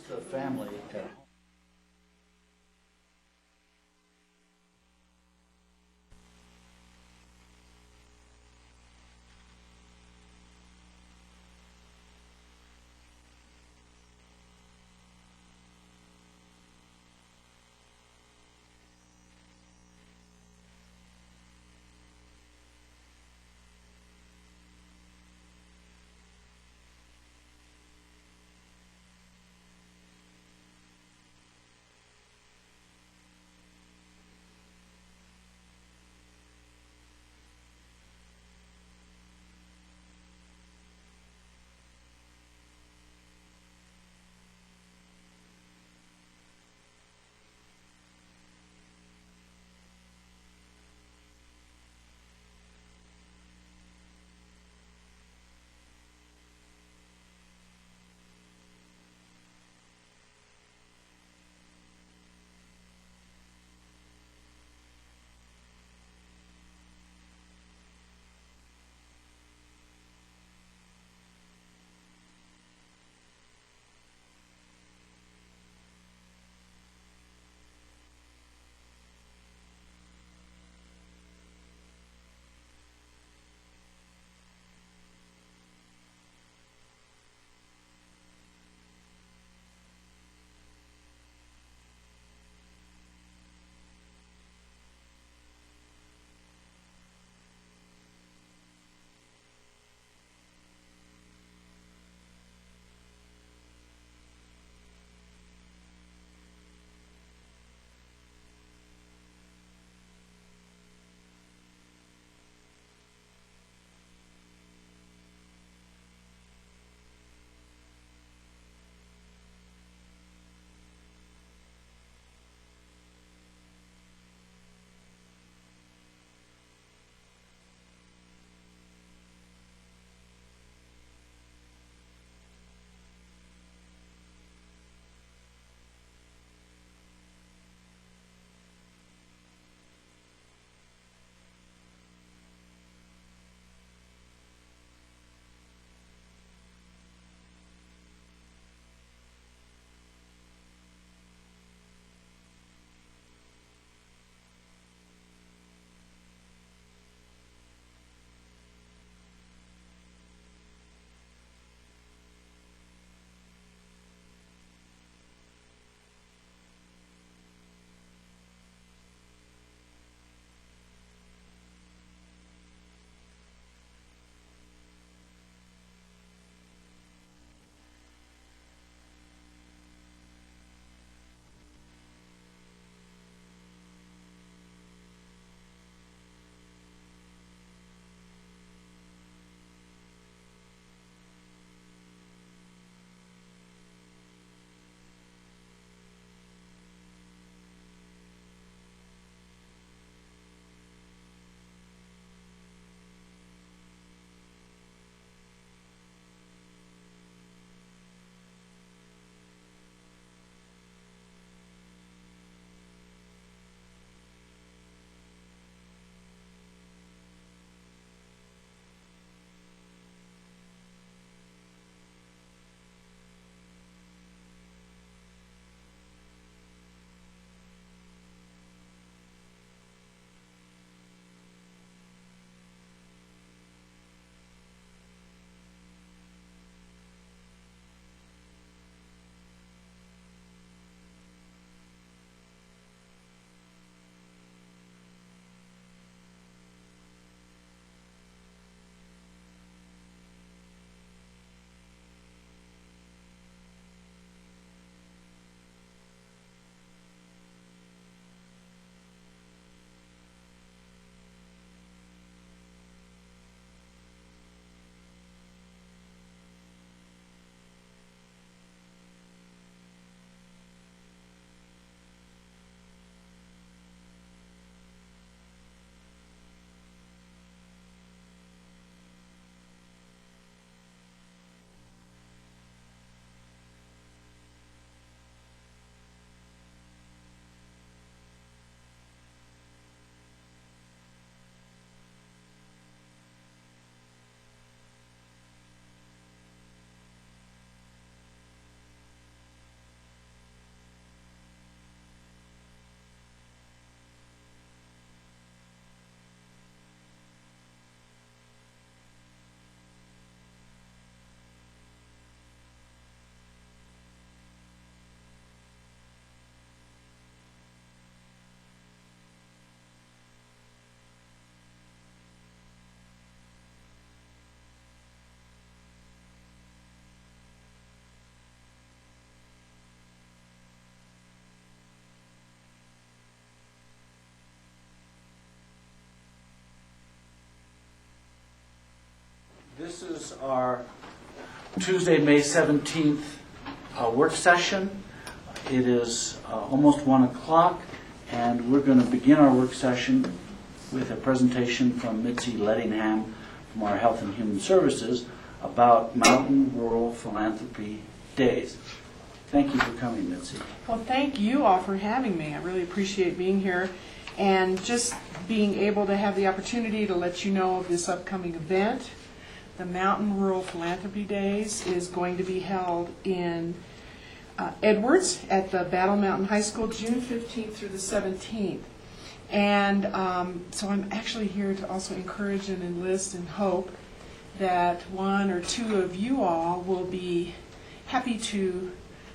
the family at home. is our Tuesday, May 17th work session. It is almost 1 o'clock, and we're going to begin our work session with a presentation from Mitzi Lettingham from our Health and Human Services about Mountain Rural Philanthropy Days. Thank you for coming, Mitzi. Well, thank you all for having me. I really appreciate being here and just being able to have the opportunity to let you know of this upcoming event. The Mountain Rural Philanthropy Days is going to be held in Edwards at the Battle Mountain High School, June 15th through the 17th. And so I'm actually here to also encourage and enlist and hope that one or two of you all will be happy to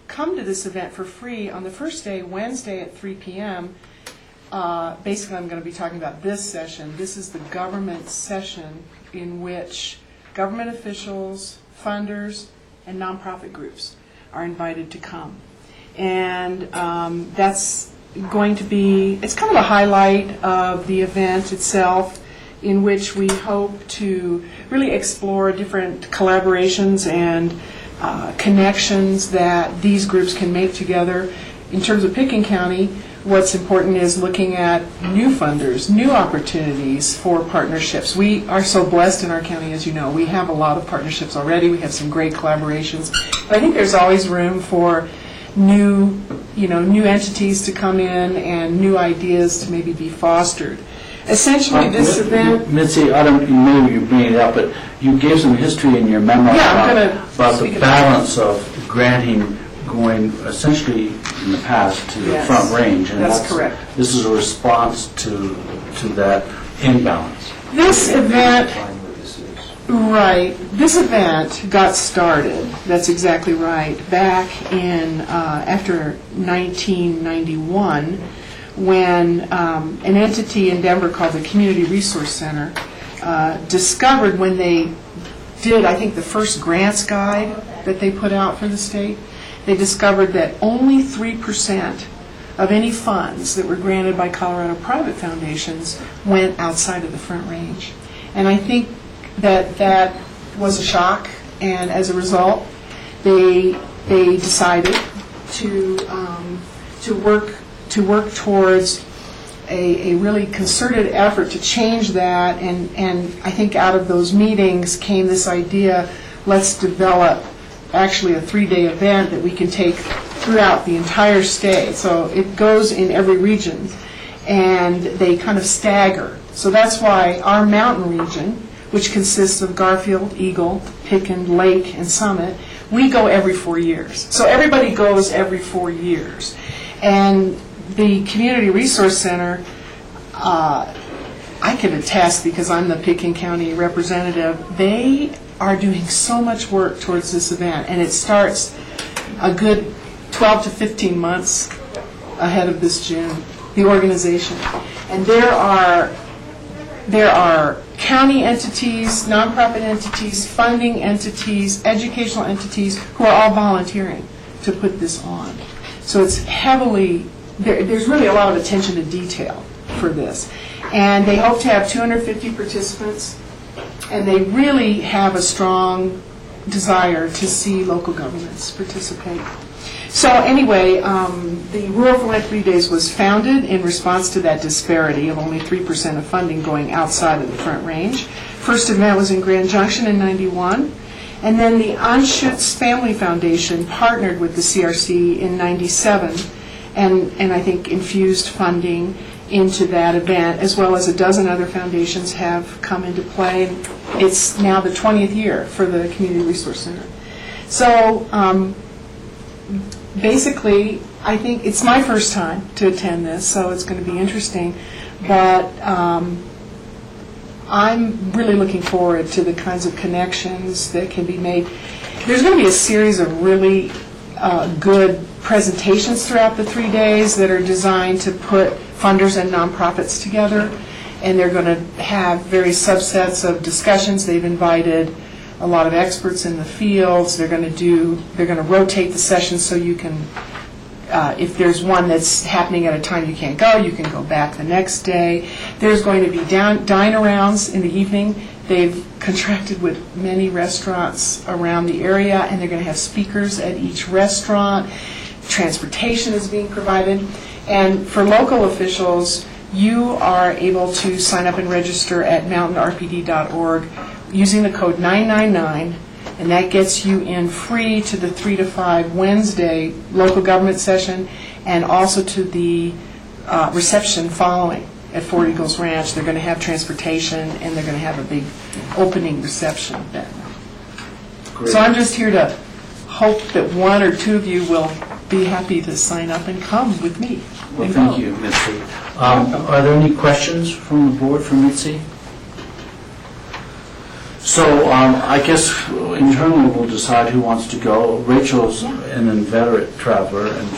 come to this event for free on the first day, Wednesday at 3 p.m. Basically, I'm going to be talking about this session. This is the government session in which government officials, funders, and nonprofit groups are invited to come. And that's going to be, it's kind of a highlight of the event itself, in which we hope to really explore different collaborations and connections that these groups can make together. In terms of Pickens County, what's important is looking at new funders, new opportunities for partnerships. We are so blessed in our county, as you know. We have a lot of partnerships already. We have some great collaborations. But I think there's always room for new entities to come in and new ideas to maybe be fostered. Essentially, this event... Mitzi, I don't know you bring it up, but you gave some history in your memo about the balance of granting going essentially in the past to the Front Range. And that's correct. This is a response to that imbalance. This event... Right. This event got started, that's exactly right, back in after 1991, when an entity in Denver called the Community Resource Center discovered, when they did, I think, the first grants guide that they put out for the state, they discovered that only 3% of any funds that were granted by Colorado private foundations went outside of the Front Range. And I think that was a shock, and as a result, they decided to work towards a really concerted effort to change that, and I think out of those meetings came this idea, let's develop actually a 3-day event that we can take throughout the entire state. So it goes in every region, and they kind of stagger. So that's why our mountain region, which consists of Garfield, Eagle, Pickens, Lake, and Summit, we go every 4 years. So everybody goes every 4 years. And the Community Resource Center, I can attest because I'm the Pickens County representative, they are doing so much work towards this event, and it starts a good 12 to 15 months ahead of this June, the organization. And there are county entities, nonprofit entities, funding entities, educational entities who are all volunteering to put this on. So it's heavily, there's really a lot of attention to detail for this. And they hope to have 250 participants, and they really have a strong desire to see local governments participate. So anyway, the Rural Philanthropy Days was founded in response to that disparity of only 3% of funding going outside of the Front Range. First event was in Grand Junction in '91, and then the Anschutz Family Foundation partnered with the CRC in '97, and I think infused funding into that event, as well as a dozen other foundations have come into play. It's now the 20th year for the Community Resource Center. So basically, I think it's my first time to attend this, so it's going to be interesting. But I'm really looking forward to the kinds of connections that can be made. There's going to be a series of really good presentations throughout the 3 days that are designed to put funders and nonprofits together, and they're going to have various subsets of discussions. They've invited a lot of experts in the fields. They're going to rotate the sessions so you can, if there's one that's happening at a time you can't go, you can go back the next day. There's going to be dine-arounds in the evening They've contracted with many restaurants around the area, and they're going to have speakers at each restaurant. Transportation is being provided. And for local officials, you are able to sign up and register at mountainrpd.org using the code 999, and that gets you in free to the 3 to 5 Wednesday local government session, and also to the reception following at Fort Eagles Ranch. They're going to have transportation, and they're going to have a big opening reception then. Great. So I'm just here to hope that one or two of you will be happy to sign up and come with me. Well, thank you, Mitzi. Are there any questions from the board for Mitzi? So I guess internally we'll decide who wants to go. Rachel's an inveterate traveler, and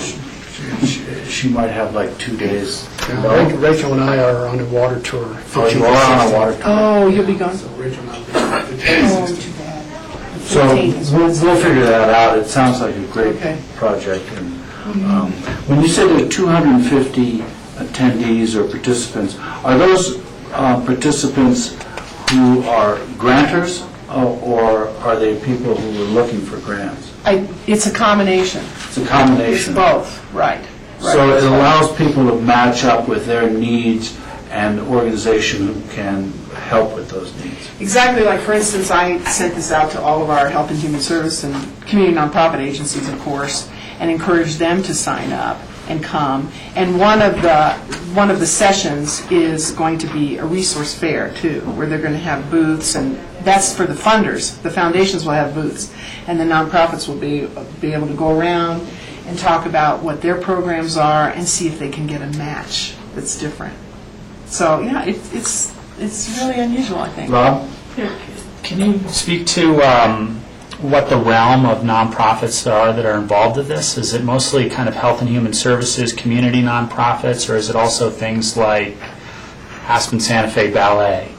she might have like 2 days. Yeah, Rachel and I are on a water tour. Oh, you are on a water tour. Oh, you'll be gone. So Rachel and I will be Oh, too bad. So 15 is we'll figure that out. It sounds like a great Okay. project. And when you say there are 250 attendees or participants, are those participants who are grantors, or are they people who are looking for grants? It's a combination. It's a combination. It's both, right. So it allows people to match up with their needs and organization who can help with those needs. Exactly, like for instance, I sent this out to all of our health and human service and community nonprofit agencies, of course, and encouraged them to sign up and come. And one of the sessions is going to be a resource fair too, where they're going to have booths, and that's for the funders. The foundations will have booths, and the nonprofits will be able to go around and talk about what their programs are and see if they can get a match that's different. So yeah, it's really unusual, I think. Rob? Can you speak to what the realm of nonprofits are that are involved in this? Is it mostly kind of health and human services, community nonprofits, or is it also things like Aspen Santa Fe Ballet?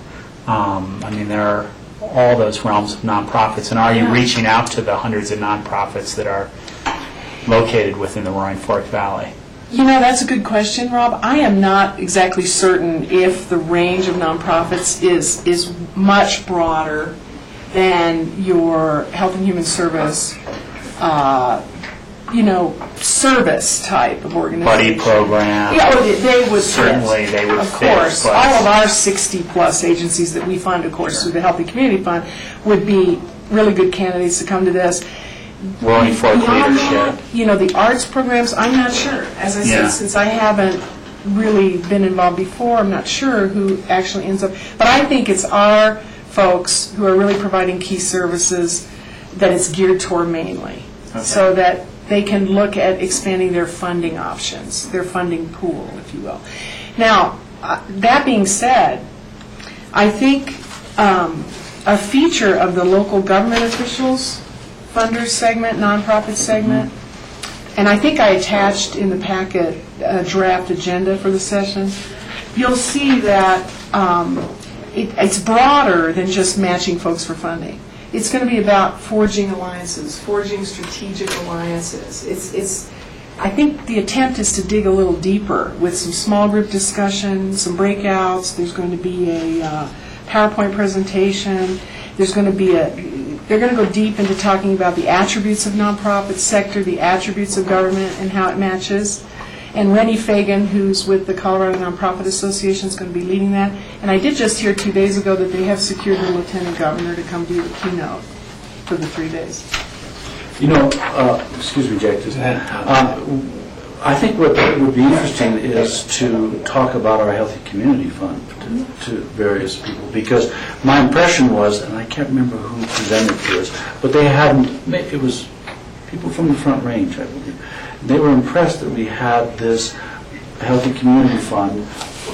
I mean, there are all those realms of nonprofits, and are you reaching out to the hundreds of nonprofits that are located within the Roaring Fork Valley? You know, that's a good question, Rob. I am not exactly certain if the range of nonprofits is much broader than your health and human service, service type of organization. Buddy program. Yeah, they would Certainly, they would of fit, course. but- All of our 60-plus agencies that we fund, of course, through the Healthy Community Fund, would be really good candidates to come to this. Roaring Fork Beyond leadership. that, the arts programs, I'm not sure. As I said, Yeah. since I haven't really been involved before, I'm not sure who actually ends up. But I think it's our folks who are really providing key services that it's geared toward mainly, so that they can look at expanding their funding options, their funding pool, if you will. Now, that being said, I think a feature of the local government officials funders segment, nonprofit segment, and I think I attached in the packet a draft agenda for the session. You'll see that it's broader than just matching folks for funding. It's going to be about forging alliances, forging strategic alliances. I think the attempt is to dig a little deeper with some small group discussion, some breakouts. There's going to be a PowerPoint presentation. They're going to go deep into talking about the attributes of nonprofit sector, the attributes of government, and how it matches. And Rennie Fagan, who's with the Colorado Nonprofit Association, is going to be leading that. And I did just hear 2 days ago that they have secured the lieutenant governor to come do the keynote for the 3 days. Excuse me, Jack. I think what would be interesting is to talk about our Healthy Community Fund to various people, because my impression was, and I can't remember who presented to us, but it was people from the Front Range, I believe. They were impressed that we had this Healthy Community Fund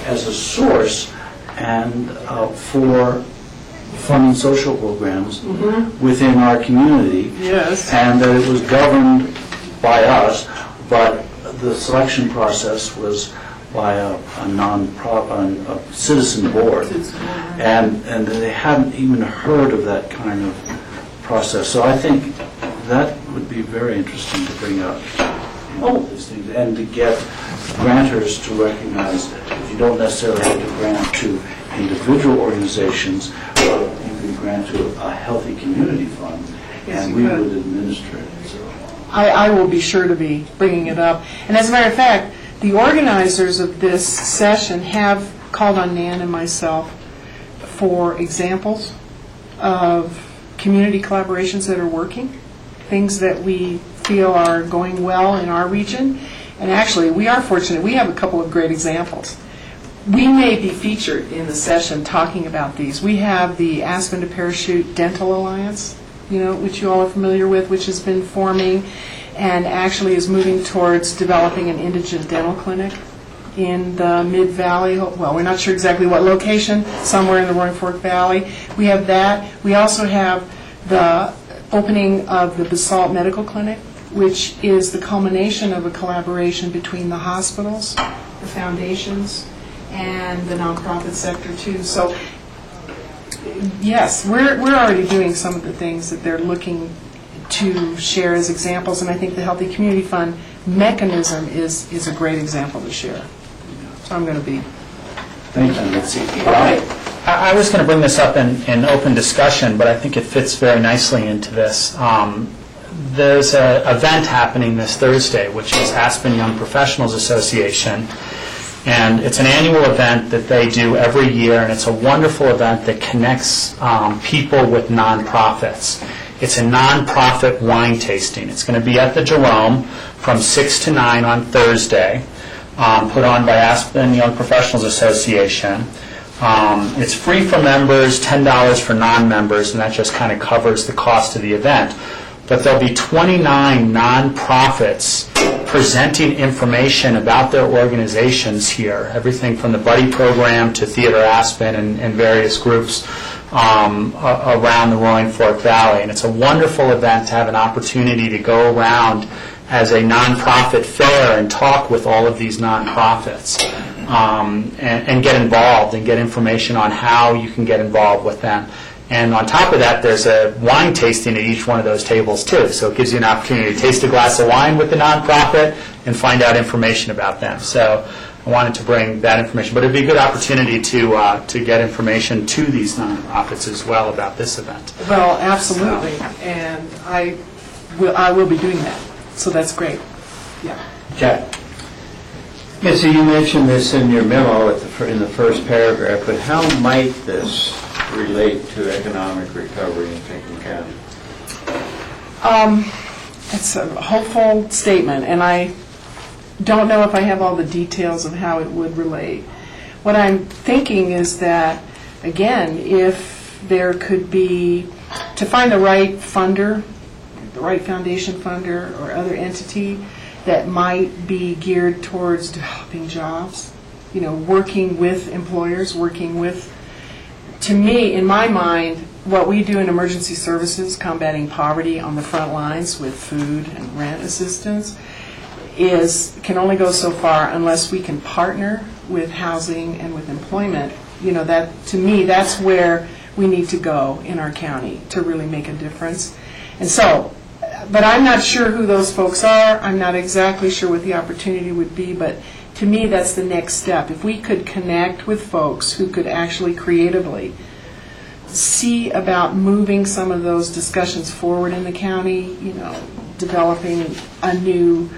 as a source and for funding social programs within our community. Yes. And that it was governed by us, but the selection process was by a citizen board. And they hadn't even heard of that kind of process. So I think that would be very interesting to bring up. These things, and to get grantors to recognize that you don't necessarily have to grant to individual organizations, but you be granted to a healthy community fund, Yes, and you we could. would administer it. So, I will be sure to be bringing it up. And as a matter of fact, the organizers of this session have called on Nan and myself for examples of community collaborations that are working, things that we feel are going well in our region. And actually, we are fortunate. We have a couple of great examples. We may be featured in the session talking about these. We have the Aspen to Parachute Dental Alliance, which you all are familiar with, which has been forming and actually is moving towards developing an indigent dental clinic in the Mid-Valley. Well, we're not sure exactly what location, somewhere in the Roaring Fork Valley. We have that. We also have the opening of the BOCC Medical Clinic, which is the culmination of a collaboration between the hospitals, the foundations, and the nonprofit sector too. So yes, we're already doing some of the things that they're looking to share as examples, and I think the Healthy Community Fund mechanism is a great example to share. So I'm going to be. thank you, Mitzi. All right. I was going to bring this up in open discussion, but I think it fits very nicely into this. There's an event happening this Thursday, which is Aspen Young Professionals Association, and it's an annual event that they do every year, and it's a wonderful event that connects people with nonprofits. It's a nonprofit wine tasting. It's going to be at the Jerome from 6 to 9 on Thursday, put on by Aspen Young Professionals Association. It's free for members, $10 for non-members, and that just kind of covers the cost of the event. But there'll be 29 nonprofits presenting information about their organizations here, everything from the Buddy Program to Theater Aspen and various groups around the Roaring Fork Valley. And it's a wonderful event to have an opportunity to go around as a nonprofit fair and talk with all of these nonprofits and get involved and get information on how you can get involved with them. And on top of that, there's a wine tasting at each one of those tables too. So it gives you an opportunity to taste a glass of wine with the nonprofit and find out information about them. So I wanted to bring that information. But it'd be a good opportunity to get information to these nonprofits as well about this event. Well, absolutely, and I will be doing that. So that's great. Yeah. Jack? Yeah, so you mentioned this in your memo in the first paragraph, but how might this relate to economic recovery in Lincoln County? It's a hopeful statement, and I don't know if I have all the details of how it would relate. What I'm thinking is that, again, if there could be, to find the right funder, the right foundation funder or other entity that might be geared towards developing jobs, working with employers, working with, to me, in my mind, what we do in emergency services, combating poverty on the front lines with food and rent assistance, can only go so far unless we can partner with housing and with employment. That, to me, that's where we need to go in our county to really make a difference. And so, but I'm not sure who those folks are. I'm not exactly sure what the opportunity would be, but to me, that's the next step. If we could connect with folks who could actually creatively see about moving some of those discussions forward in the county, developing a new,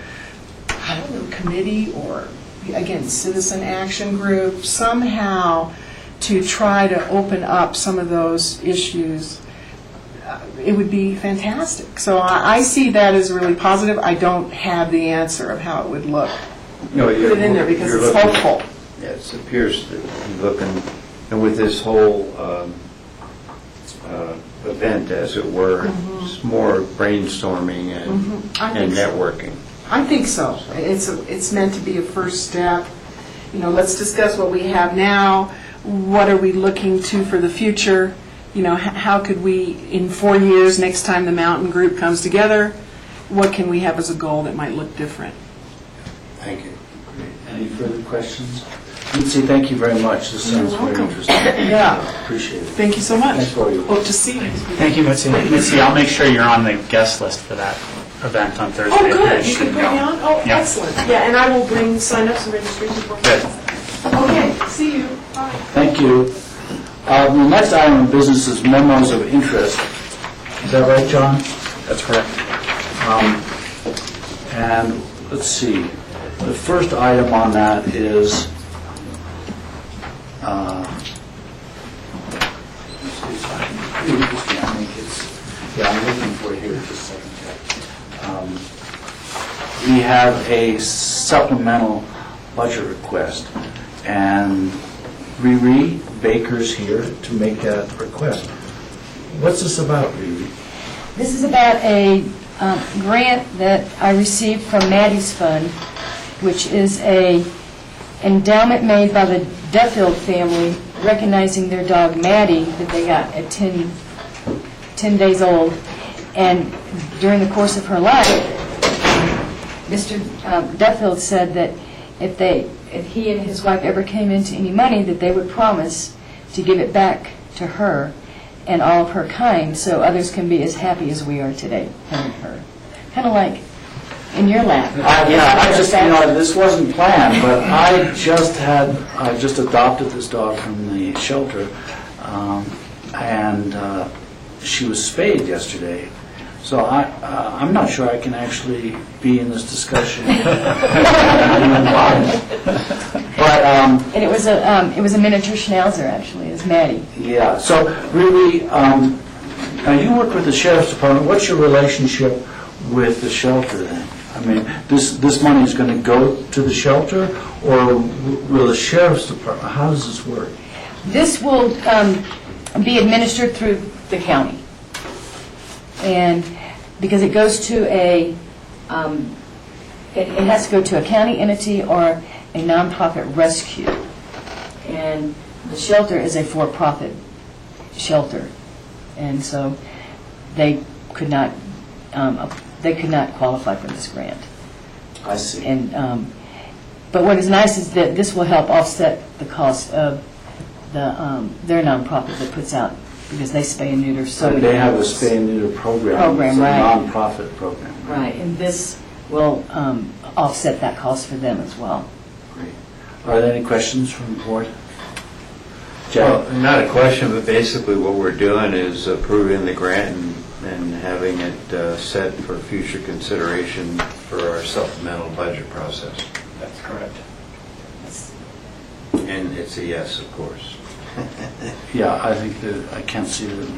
committee or, again, citizen action group, somehow to try to open up some of those issues, it would be fantastic. So I see that as really positive. I don't have the answer of how it would look. No, Put it in there because it's hopeful. Yes, it appears that you're looking, and with this whole event, as it were, it's more brainstorming and networking. I think so. It's meant to be a first step. Let's discuss what we have now. What are we looking to for the future? How could we, in 4 years, next time the mountain group comes together, what can we have as a goal that might look different? Thank you. Any further questions? Mitzi, thank you very much. This sounds very welcome. interesting. Yeah. Appreciate it. Thank you so much. Thanks for you. Hope to see you. Thank you, Mitzi. Mitzi, I'll make sure you're on the guest list for that event on Thursday. Oh, good. If You you're can put me on? interested. Oh, Yeah. excellent. Yeah, and I will bring sign-ups and registration for Good. Okay, see you. Bye. Thank you. The next item of business is memos of interest. Is that right, John? That's correct. And let's see, the first item on that is, let's see if I can read this. I think it's, yeah, I'm looking for it here just a second. We have a supplemental budget request, and Riri Baker's here to make that request. What's this about, Riri? This is about a grant that I received from Maddie's Fund, which is a endowment made by the Duffield family recognizing their dog Maddie that they got at 10 days old. And during the course of her life, Mr. Duffield said that if he and his wife ever came into any money, that they would promise to give it back to her and all of her kind, so others can be as happy as we are today having her. Kind of like in your lap. Yeah, I just, this wasn't planned, but I just adopted this dog from the shelter, and she was spayed yesterday. So I'm not sure I can actually be in this discussion. But And it was a miniature Schnauzer, actually, is Maddie. yeah, so really, now you work with the sheriff's department. What's your relationship with the shelter then? I mean, this money is going to go to the shelter, or will the sheriff's department? How does this work? This will be administered through the county. And because it goes to it has to go to a county entity or a nonprofit rescue. And the shelter is a for-profit shelter. And so they could not qualify for this grant. I see. And but what is nice is that this will help offset the cost of their nonprofit that puts out, because they spay and neuter so many They have a animals. spay and neuter program. Program, It's a right. non-profit program. Right, and this will offset that cost for them as well. Great. Are there any questions from the board? Well, Jack? not a question, but basically what we're doing is approving the grant and having it set for future consideration for our supplemental budget process. That's correct. And it's a yes, of course. Yeah, I think that I can't see it.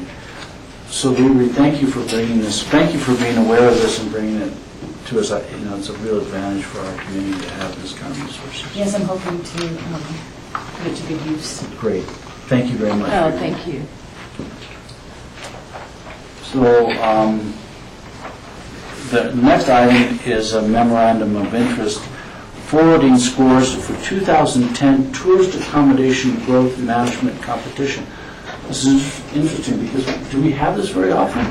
So Riri, thank you for bringing this. Thank you for being aware of this and bringing it to us. It's a real advantage for our community to have this kind of resources. Yes, I'm hoping to put it to good use. Great. Thank you very much. Oh, Riri. thank you. So the next item is a memorandum of interest forwarding scores for 2010 Tourist Accommodation Growth Management Competition. This is interesting because do we have this very often?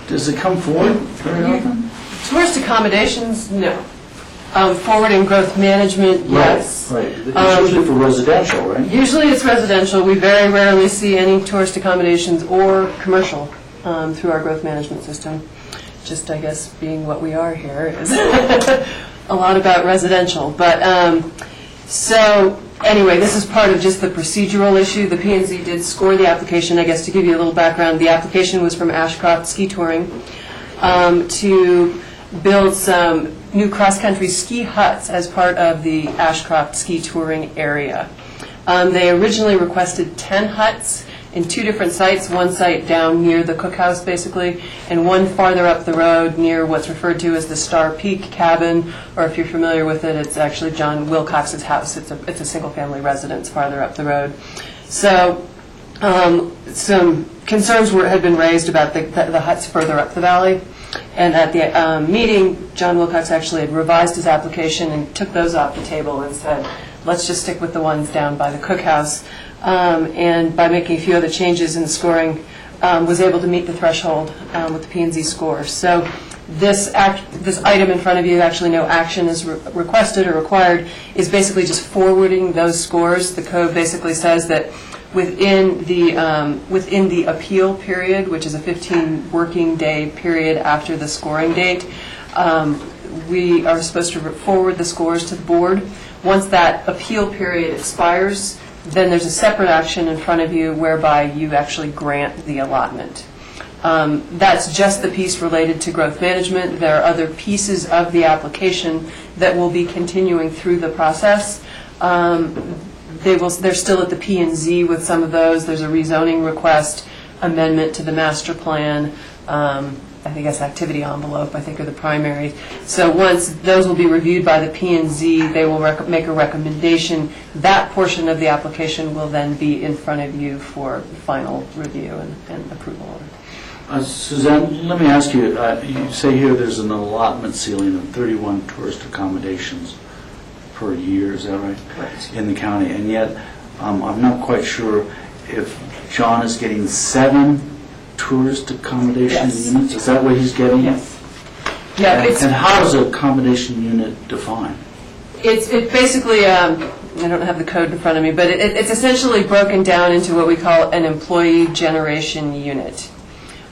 Does it come forward very often? Tourist accommodations, no. Forward and growth management, yes. Right. It's usually for residential, right? Usually it's residential. We very rarely see any tourist accommodations or commercial through our growth management system. Just, I guess, being what we are here is a lot about residential. But so anyway, this is part of just the procedural issue. The P&Z did score the application. I guess to give you a little background, the application was from Ashcroft Ski Touring to build some new cross-country ski huts as part of the Ashcroft Ski Touring area. They originally requested 10 huts in 2 different sites, one site down near the cookhouse basically, and one farther up the road near what's referred to as the Star Peak Cabin, or if you're familiar with it, it's actually John Wilcox's house. It's a single-family residence farther up the road. So some concerns had been raised about the huts further up the valley. And at the meeting, John Wilcox actually had revised his application and took those off the table and said, let's just stick with the ones down by the cookhouse. And by making a few other changes in the scoring, was able to meet the threshold with the P&Z score. So this item in front of you, actually no action is requested or required, is basically just forwarding those scores. The code basically says that within the appeal period, which is a 15 working day period after the scoring date, we are supposed to forward the scores to the board. Once that appeal period expires, then there's a separate action in front of you whereby you actually grant the allotment. That's just the piece related to growth management. There are other pieces of the application that will be continuing through the process. They're still at the P&Z with some of those. There's a rezoning request, amendment to the master plan, I think that's activity envelope, I think are the primary. So once those will be reviewed by the P&Z, they will make a recommendation. That portion of the application will then be in front of you for final review and approval. Suzanne, let me ask you, you say here there's an allotment ceiling of 31 tourist accommodations per year, is that right? Right. In the county, and yet I'm not quite sure if John is getting 7 tourist accommodation Yes. units? Is that what he's getting? Yes. Yeah, And how is an accommodation unit defined? It's basically, I don't have the code in front of me, but it's essentially broken down into what we call an employee generation unit.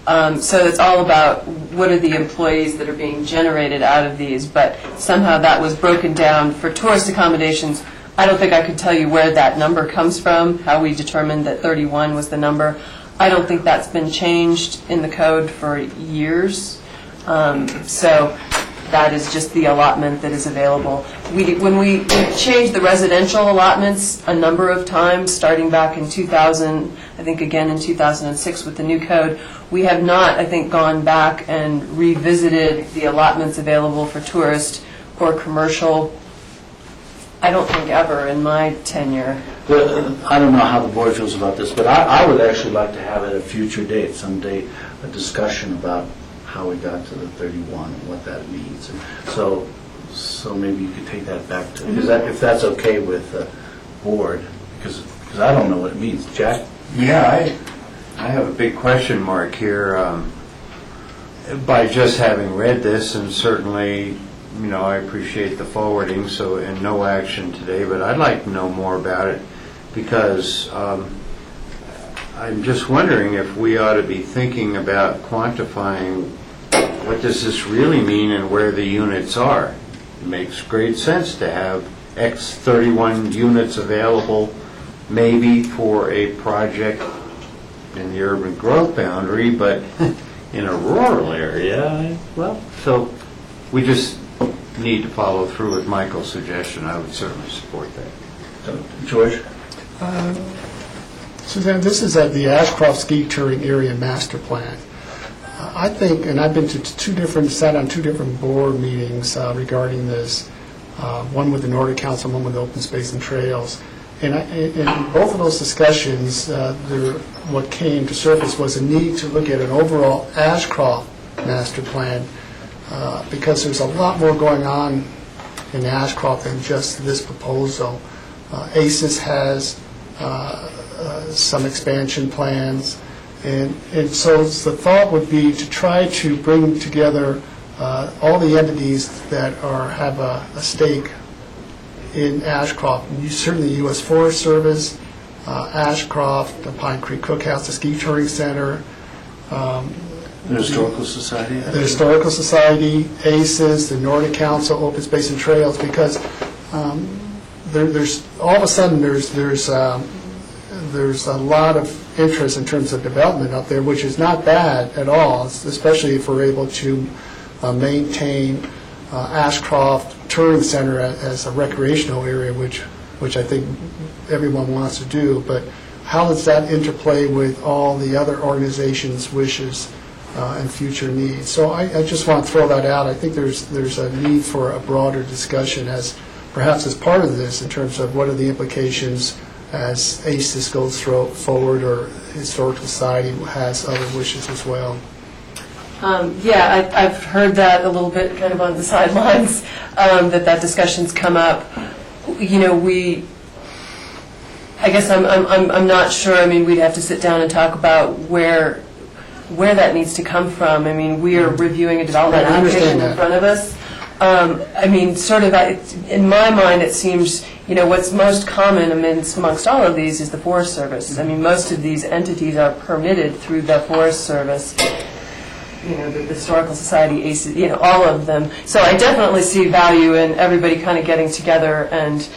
So it's all about what are the employees that are being generated out of these, but somehow that was broken down for tourist accommodations. I don't think I could tell you where that number comes from, how we determined that 31 was the number. I don't think that's been changed in the code for years. So that is just the allotment that is available. When we changed the residential allotments a number of times, starting back in 2000, I think again in 2006 with the new code, we have not, I think, gone back and revisited the allotments available for tourist or commercial. I don't think ever in my tenure. I don't know how the board feels about this, but I would actually like to have at a future date, someday, a discussion about how we got to the 31 and what that means. And so maybe you could take that back to, if that's okay with the board, because I don't know what it means. Jack? Yeah, I have a big question mark here. By just having read this, and certainly, I appreciate the forwarding, and no action today, but I'd like to know more about it, because I'm just wondering if we ought to be thinking about quantifying what does this really mean and where the units are. It makes great sense to have X 31 units available maybe for a project in the urban growth boundary, but in a rural area, so we just need to follow through with Michael's suggestion. I would certainly support that. George? Suzanne, this is at the Ashcroft Ski Touring Area Master Plan. I think, and I've been to sat on two different board meetings regarding this, one with the Nordic Council, one with Open Space and Trails. And in both of those discussions, what came to surface was a need to look at an overall Ashcroft master plan, because there's a lot more going on in Ashcroft than just this proposal. ACES has some expansion plans, and so the thought would be to try to bring together all the entities that have a stake in Ashcroft. Certainly U.S. Forest Service, Ashcroft, the Pine Creek Cookhouse, the Ski Touring Center, The Historical Society? the Historical Society, ACES, the Nordic Council, Open Space and Trails, because there's all of a sudden there's a lot of interest in terms of development up there, which is not bad at all, especially if we're able to maintain Ashcroft Touring Center as a recreational area, which I think everyone wants to do. But how does that interplay with all the other organizations' wishes and future needs? So I just want to throw that out. I think there's a need for a broader discussion perhaps as part of this, in terms of what are the implications as ACES goes forward, or Historical Society has other wishes as well. I've heard that a little bit kind of on the sidelines, that discussion's come up. I guess I'm not sure. I mean, we'd have to sit down and talk about where that needs to come from. I mean, we are reviewing a development Right, I application understand that. in front of us. In my mind, it seems, what's most common amongst all of these is the Forest Service. I mean, most of these entities are permitted through the Forest Service. The Historical Society, ACES, all of them. So I definitely see value in everybody kind of getting together and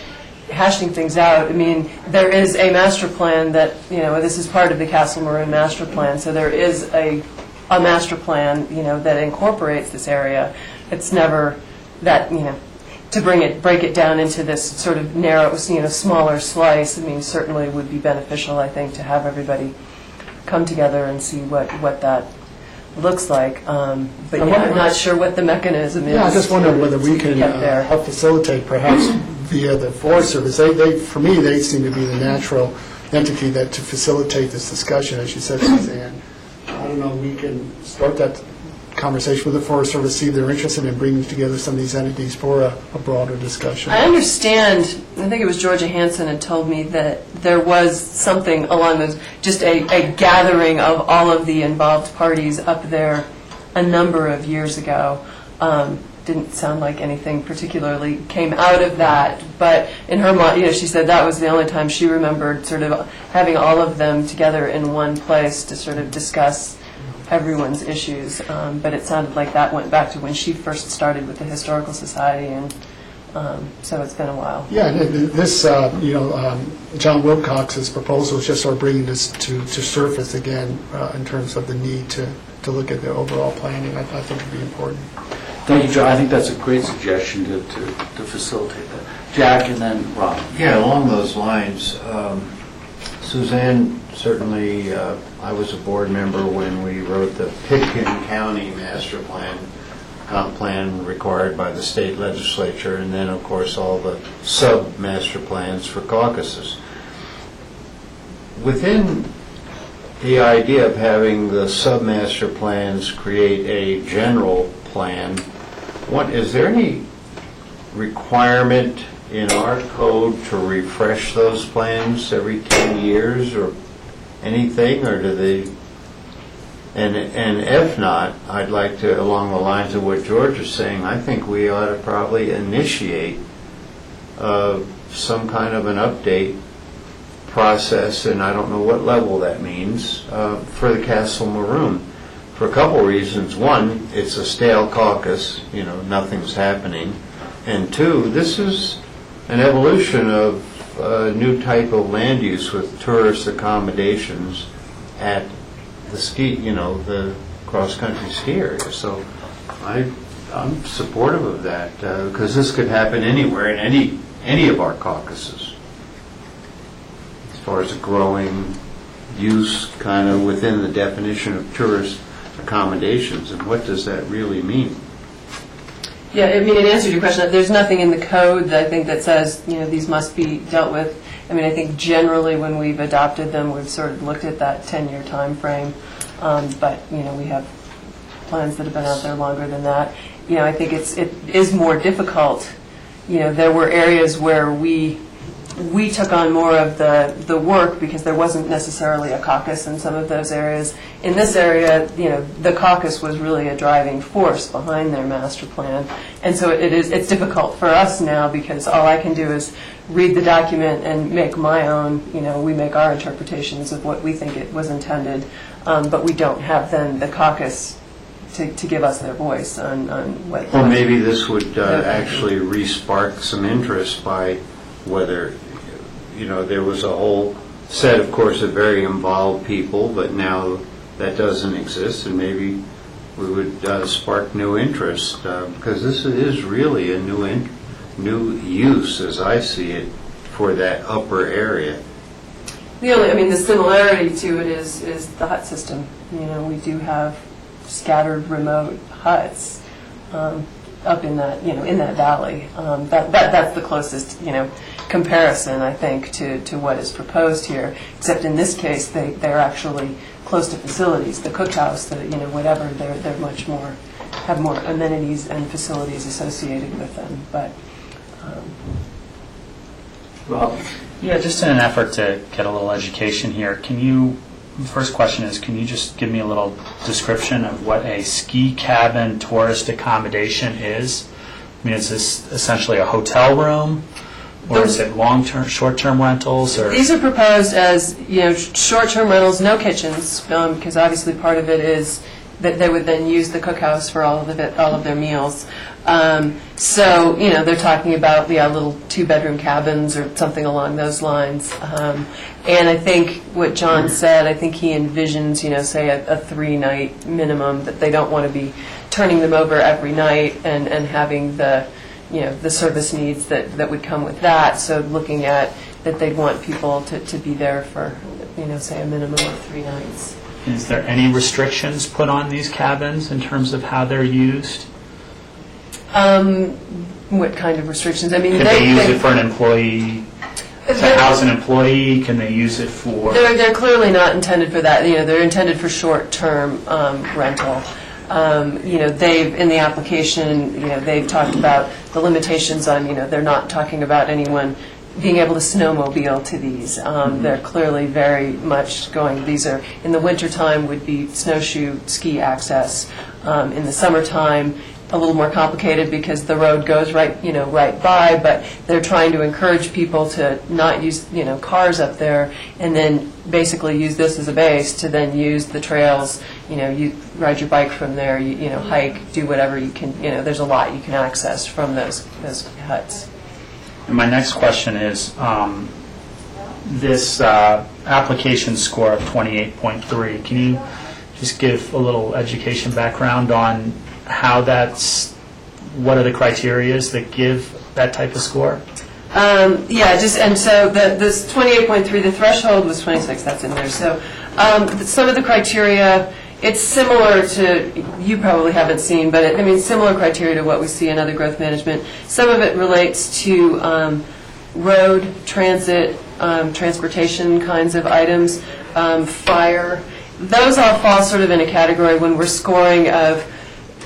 hashing things out. I mean, there is a master plan that, this is part of the Castle Maroon master plan, so there is a master plan, that incorporates this area. It's never that, to break it down into this sort of narrow, smaller slice, I mean, certainly would be beneficial, I think, to have everybody come together and see what that looks like. But yeah, I'm not sure what the mechanism is. Yeah, I just wonder whether we can get there. help facilitate, perhaps via the Forest Service. For me, they seem to be the natural entity that to facilitate this discussion, as you said, Suzanne. I don't know, we can start that conversation with the Forest Service, see if they're interested in bringing together some of these entities for a broader discussion. I understand, I think it was Georgia Hansen had told me that there was something along those, just a gathering of all of the involved parties up there a number of years ago. Didn't sound like anything particularly came out of that, but in her mind, she said that was the only time she remembered sort of having all of them together in one place to sort of discuss everyone's issues. But it sounded like that went back to when she first started with the Historical Society, and so it's been a while. Yeah, and this, John Wilcox's proposal is just sort of bringing this to surface again in terms of the need to look at the overall planning. I think it would be important. Thank you, Joe. I think that's a great suggestion to facilitate that. Jack and then Rob. Yeah, along those lines, Suzanne, certainly, I was a board member when we wrote the Pitkin County Master Plan, comp plan required by the state legislature, and then, of course, all the sub-master plans for caucuses. Within the idea of having the sub-master plans create a general plan, is there any requirement in our code to refresh those plans every 10 years or anything, or do they? And if not, I'd like to, along the lines of what George is saying, I think we ought to probably initiate some kind of an update process, and I don't know what level that means, for the Castle Maroon. For a couple reasons. One, it's a stale caucus, nothing's happening. And two, this is an evolution of a new type of land use with tourist accommodations at the ski, the cross-country ski area. So I'm supportive of that, because this could happen anywhere in any of our caucuses. As far as a growing use kind of within the definition of tourist accommodations, and what does that really mean? Yeah, I mean, in answer to your question, there's nothing in the code that I think that says, these must be dealt with. I mean, I think generally when we've adopted them, we've sort of looked at that 10-year time frame. But, we have plans that have been out there longer than that. I think it is more difficult. There were areas where we took on more of the work because there wasn't necessarily a caucus in some of those areas. In this area, the caucus was really a driving force behind their master plan. And so it's difficult for us now because all I can do is read the document and make my own, we make our interpretations of what we think it was intended, but we don't have then the caucus to give us their voice on what... Well, maybe this would actually re-spark some interest by whether, there was a whole set, of course, of very involved people, but now that doesn't exist, and maybe we would spark new interest, because this is really a new use, as I see it, for that upper area. The similarity to it is the hut system. We do have scattered remote huts up in that, in that valley. That's the closest, comparison, I think, to what is proposed here. Except in this case, they're actually close to facilities. The cookhouse, whatever, they're much more, have more amenities and facilities associated with them. But Rob? Yeah, just in an effort to get a little education here, the first question is, can you just give me a little description of what a ski cabin tourist accommodation is? I mean, is this essentially a hotel room, or is it long-term, short-term rentals? Or these are proposed as, short-term rentals, no kitchens, because obviously part of it is, that they would then use the cookhouse for all of their meals. So, they're talking about, little 2-bedroom cabins or something along those lines. And I think what John said, I think he envisions, say a 3-night minimum, that they don't want to be turning them over every night and having the service needs that would come with that. So looking at that they'd want people to be there for, say a minimum of 3 nights. Is there any restrictions put on these cabins in terms of how they're used? What kind of restrictions? I mean, Can they use it for an employee, to house an employee? Can they use it for? They're clearly not intended for that. They're intended for short-term rental. They've, in the application, they've talked about the limitations on, they're not talking about anyone being able to snowmobile to these. They're clearly very much going, these are, in the wintertime would be snowshoe ski access. In the summertime, a little more complicated because the road goes right by, but they're trying to encourage people to not use, cars up there, and then basically use this as a base to then use the trails. You ride your bike from there, hike, do whatever you can. There's a lot you can access from those huts. And my next question is, this application score of 28.3, can you just give a little education background on how what are the criterias that give that type of score? And so this 28.3, the threshold was 26, that's in there. So some of the criteria, it's similar to, you probably haven't seen, but similar criteria to what we see in other growth management. Some of it relates to road, transit, transportation kinds of items, fire. Those all fall sort of in a category when we're scoring of,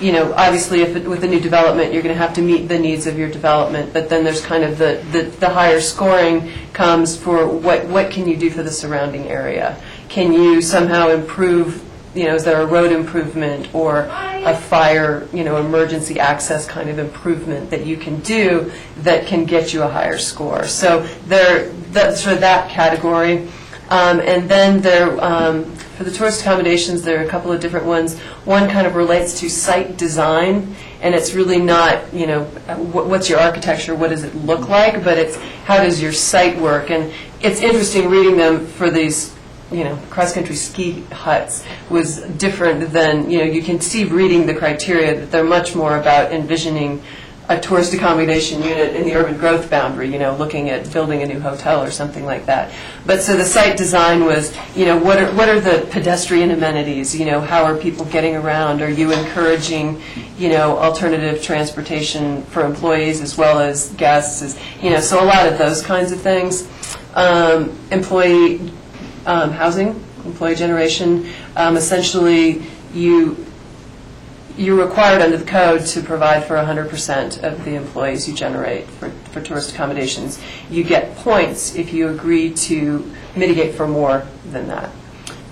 obviously with a new development, you're going to have to meet the needs of your development, but then there's kind of the higher scoring comes for what can you do for the surrounding area? Can you somehow improve, is there a road improvement or a fire, emergency access kind of improvement that you can do that can get you a higher score? So that's sort of that category. And then for the tourist accommodations, there are a couple of different ones. One kind of relates to site design, and it's really not, what's your architecture, what does it look like, but it's how does your site work. And it's interesting reading them for these, cross-country ski huts was different than, you can see reading the criteria that they're much more about envisioning a tourist accommodation unit in the urban growth boundary, looking at building a new hotel or something like that. But so the site design was, what are the pedestrian amenities? How are people getting around? Are you encouraging, alternative transportation for employees as well as guests? So a lot of those kinds of things. Employee housing, employee generation. Essentially, you're required under the code to provide for 100% of the employees you generate for tourist accommodations. You get points if you agree to mitigate for more than that.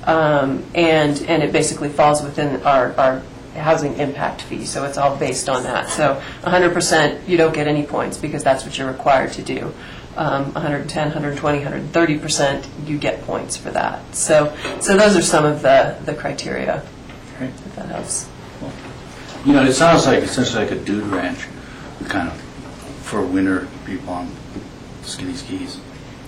And it basically falls within our housing impact fee, so it's all based on that. So 100% you don't get any points because that's what you're required to do. 110, 120, 130% you get points for that. So those are some of the criteria, if that helps. It sounds like essentially like a dude ranch, kind of, for winter people on skinny skis.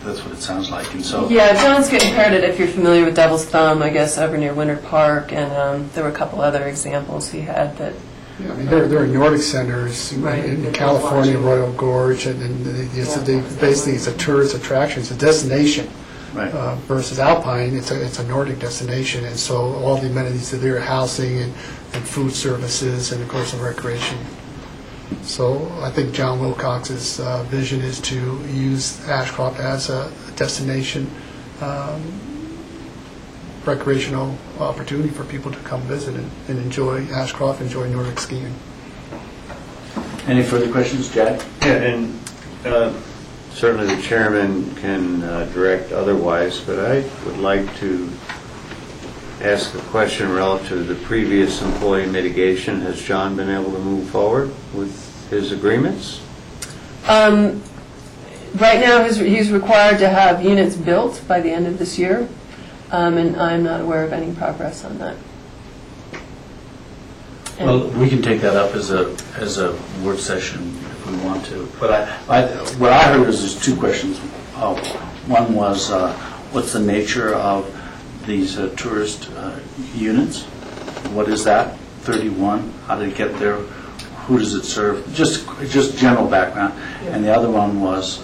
That's what it sounds like. And so, yeah, John's compared it, if you're familiar with Devil's Thumb, I guess, over near Winter Park, and there were a couple other examples he had that. Yeah, there are Nordic centers in California, Royal Gorge, and they basically it's a tourist attraction, it's a destination. right. Versus Alpine, it's a Nordic destination, and so all the amenities are there, housing and food services, and of course the recreation. So I think John Wilcox's vision is to use Ashcroft as a destination recreational opportunity for people to come visit and enjoy Ashcroft, enjoy Nordic skiing. Any further questions, Jack? Yeah, and certainly the chairman can direct otherwise, but I would like to ask a question relative to the previous employee mitigation. Has John been able to move forward with his agreements? Right now, he's required to have units built by the end of this year, and I'm not aware of any progress on that. Yeah, I mean, there are Nordic centers in California, Royal Gorge, and they basically it's a tourist attraction, it's a destination. So all the amenities are there, housing and food services, and of course the recreation. So I think John Wilcox's vision is to use Ashcroft as a destination recreational opportunity for people to come visit and enjoy Ashcroft, enjoy Nordic skiing. And I'm not aware of any progress on that. Well, we can take that up as a work session if we want to. But what I heard is there's two questions. One was, what's the nature of these tourist units? What is that? 31? How did it get there? Who does it serve? Just general background. And the other one was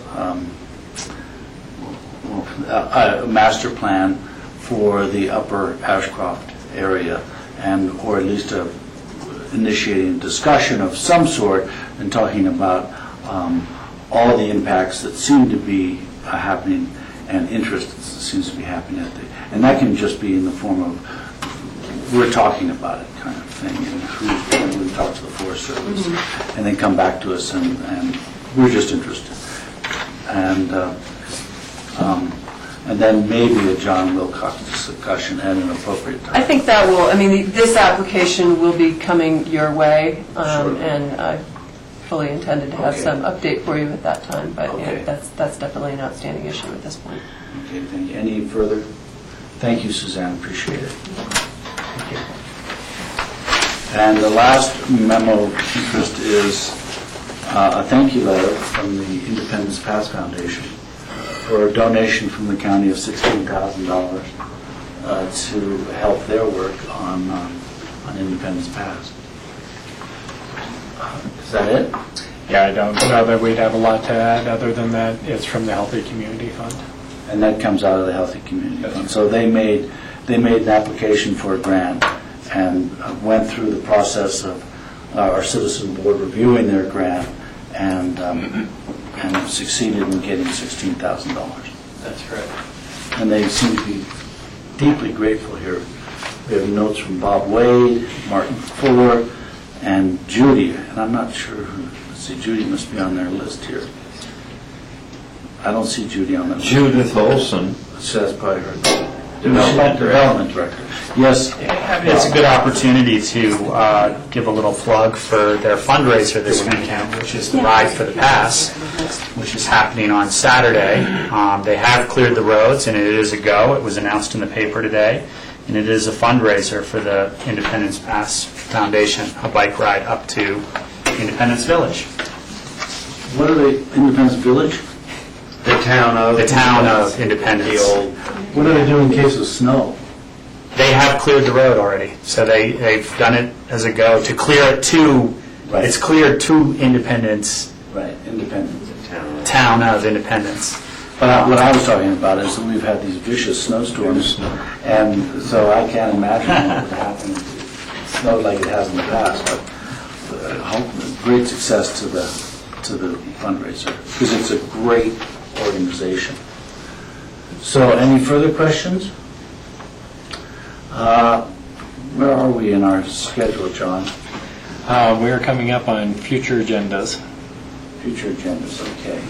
a master plan for the Upper Ashcroft area, or at least initiating a discussion of some sort and talking about all the impacts that seem to be happening and interest that seems to be happening and that can just be in the form of we're talking about it kind of thing, and we talk to the Forest Service and they come back to us and we're just interested. And then maybe a John Wilcox discussion at an appropriate time. I think that will, I mean, this application will be coming your way, Sure. and I fully intended to have Okay. some update for you at that time, but Okay. yeah, that's definitely an outstanding issue at this point. Okay, thank you. Any further? Thank you, Suzanne, appreciate it. Thank you. And the last memo of interest is a thank you letter from the Independence Pass Foundation for a donation from the county of $16,000 to help their work on Independence Pass. Is that it? Yeah, I don't know that we'd have a lot to add, other than that it's from the Healthy Community Fund. And that comes out of the Healthy Community Fund. So they made an application for a grant and went through the process of our citizen board reviewing their grant and succeeded in getting $16,000. That's right. And they seem to be deeply grateful here. We have notes from Bob Wade, Martin Fuller, and Judy, and I'm not sure who. Let's see, Judy must be on their list here. I don't see Judy on the list. Judith Olson. She has probably her development director. Yes. It's a good opportunity to give a little plug for their fundraiser this weekend, which is the Ride for the Pass, which is happening on Saturday. They have cleared the roads, and it is a go. It was announced in the paper today, and it is a fundraiser for the Independence Pass Foundation, a bike ride up to Independence Village. What are they, Independence Village? The town of Independence. What do they do in case of snow? They have cleared the road already, so they've done it as a go to clear it to, Right. it's cleared to Independence, Right, Independence. town of Independence. But what I was talking about is that we've had these vicious snowstorms, and so I can't imagine what would happen if it snowed like it has in the past. But great success to the fundraiser, because it's a great organization. So, any further questions? Where are we in our schedule, John? We're coming up on future agendas. Future agendas, okay.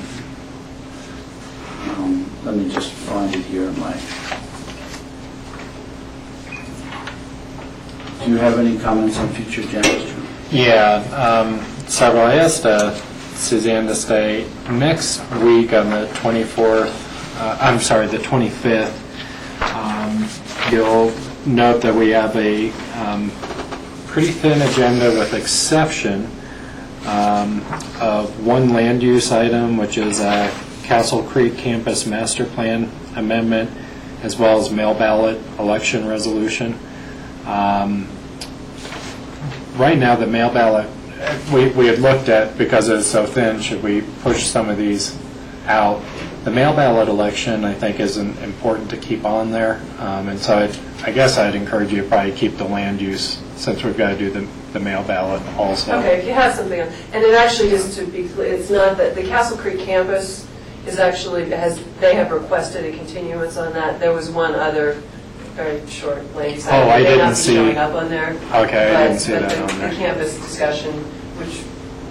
Let me just find it here in my... Do you have any comments on future agendas, John? Yeah, several. I asked Suzanne to stay next week on the 24th, the 25th. You'll note that we have a pretty thin agenda with exception of one land use item, which is a Castle Creek Campus Master Plan Amendment, as well as mail ballot election resolution. Right now, the mail ballot, we had looked at, because it's so thin, should we push some of these out? The mail ballot election, I think, is important to keep on there, and so I guess I'd encourage you to probably keep the land use, since we've got to do the mail ballot also. Okay, if you have something, and it actually is, to be clear, it's not that, the Castle Creek campus is actually, they have requested a continuance on that. There was one other very short length. Oh, I didn't see. It may not be showing up on there. Okay, I didn't see but that the- on there. The campus discussion, which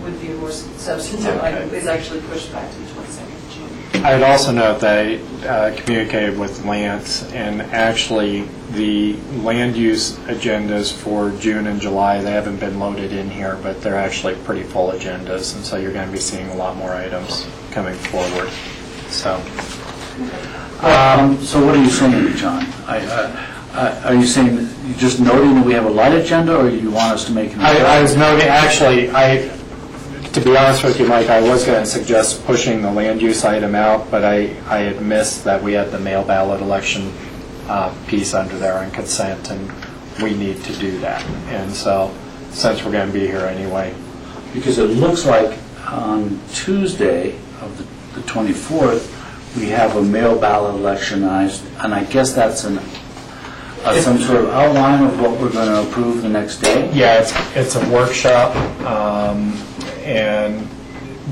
would be a more substantive item, Okay. is actually pushed back to the 22nd of June. I'd also note that I communicated with Lance, and actually, the land use agendas for June and July, they haven't been loaded in here, but they're actually pretty full agendas, and so you're going to be seeing a lot more items coming forward. So, So what are you saying, John? Are you saying, you're just noting that we have a light agenda, or you want us to make an... I was noting, actually, to be honest with you, Mike, I was going to suggest pushing the land use item out, but I had missed that we had the mail ballot election piece under there on consent, and we need to do that. And so, since we're going to be here anyway. Because it looks like on Tuesday of the 24th, we have a mail ballot election, and I guess that's some sort of outline of what we're going to approve the next day? Yeah, it's a workshop, and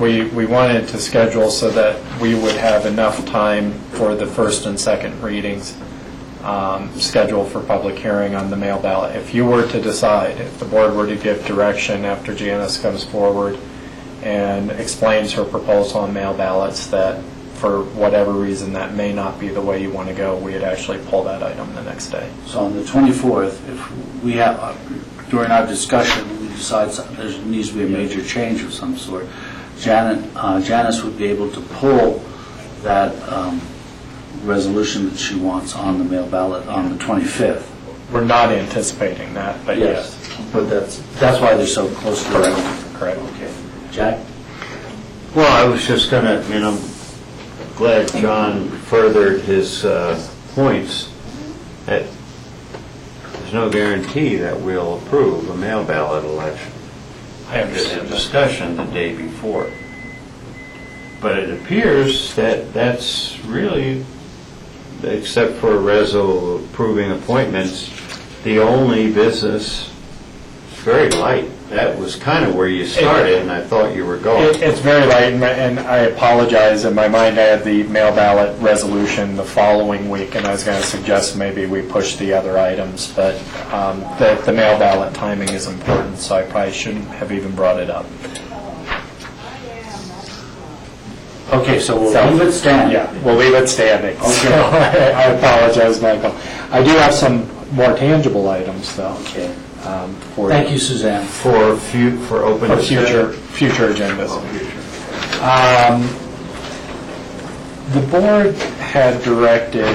we wanted to schedule so that we would have enough time for the first and second readings scheduled for public hearing on the mail ballot. If you were to decide, if the board were to give direction after Janice comes forward and explains her proposal on mail ballots, that for whatever reason that may not be the way you want to go, we'd actually pull that item the next day. So on the 24th, if we have, during our discussion, we decide there needs to be a major change of some sort, Janice would be able to pull that resolution that she wants on the mail ballot on the 25th. We're not anticipating that, but yes. But that's why they're so close to it. Correct. Okay. Jack? Well, I was just going to, I'm glad John furthered his points. That there's no guarantee that we'll approve a mail ballot election. I understand There's a that. discussion the day before. But it appears that that's really, except for Rezo approving appointments, the only business. It's very light. That was kind of where you started, and I thought you were going. It's very light, and I apologize. In my mind, I had the mail ballot resolution the following week, and I was going to suggest maybe we push the other items, but the mail ballot timing is important, so I probably shouldn't have even brought it up. Okay, so we'll leave it stand. Yeah, we'll leave it standing. Okay. So I apologize, Michael. I do have some more tangible items, though. Okay. For Thank you, Suzanne. For open for discussion. future agendas. The board had directed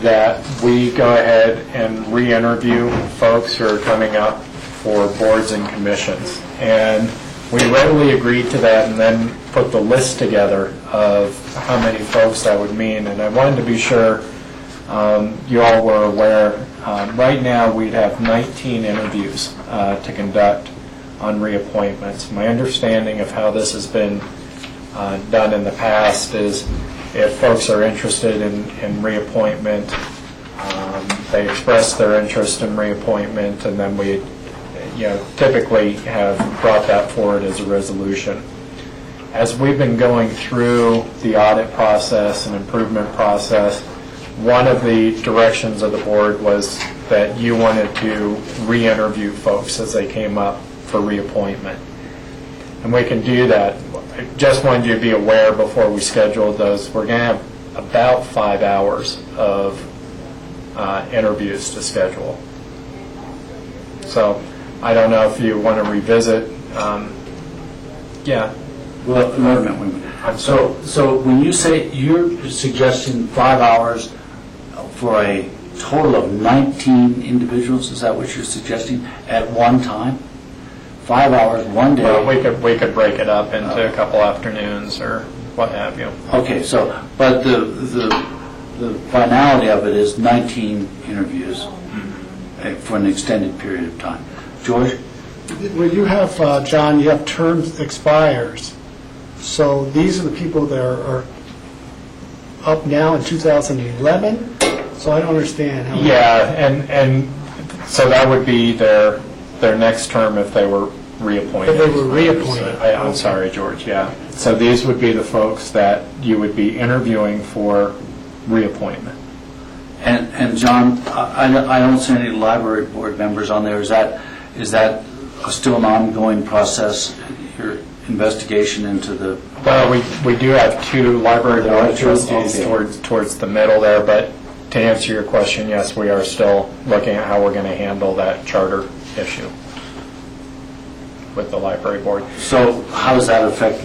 that we go ahead and re-interview folks who are coming up for boards and commissions. And we readily agreed to that and then put the list together of how many folks that would mean. And I wanted to be sure you all were aware. Right now, we'd have 19 interviews to conduct on reappointments. My understanding of how this has been done in the past is if folks are interested in reappointment, they express their interest in reappointment, and then we typically have brought that forward as a resolution. As we've been going through the audit process and improvement process, one of the directions of the board was that you wanted to re-interview folks as they came up for reappointment. And we can do that. I just wanted you to be aware before we scheduled those, we're going to have about 5 hours of interviews to schedule. So I don't know if you want to revisit. Yeah. Well, wait a minute. So when you say you're suggesting 5 hours for a total of 19 individuals, is that what you're suggesting at one time? 5 hours, one day? Well, we could break it up into a couple afternoons or what have you. Okay, so, but the finality of it is 19 interviews for an extended period of time. George? Well, you have, John, you have terms expires. So these are the people that are up now in 2011? So I don't understand how... Yeah, and so that would be their next term if they were reappointed. If they were reappointed. I'm sorry, George, yeah. So these would be the folks that you would be interviewing for reappointment. And John, I don't see any library board members on there. Is that still an ongoing process, your investigation into the... Well, we do have 2 library board trustees Okay. towards the middle there, but to answer your question, yes, we are still looking at how we're going to handle that charter issue with the library board. So how does that affect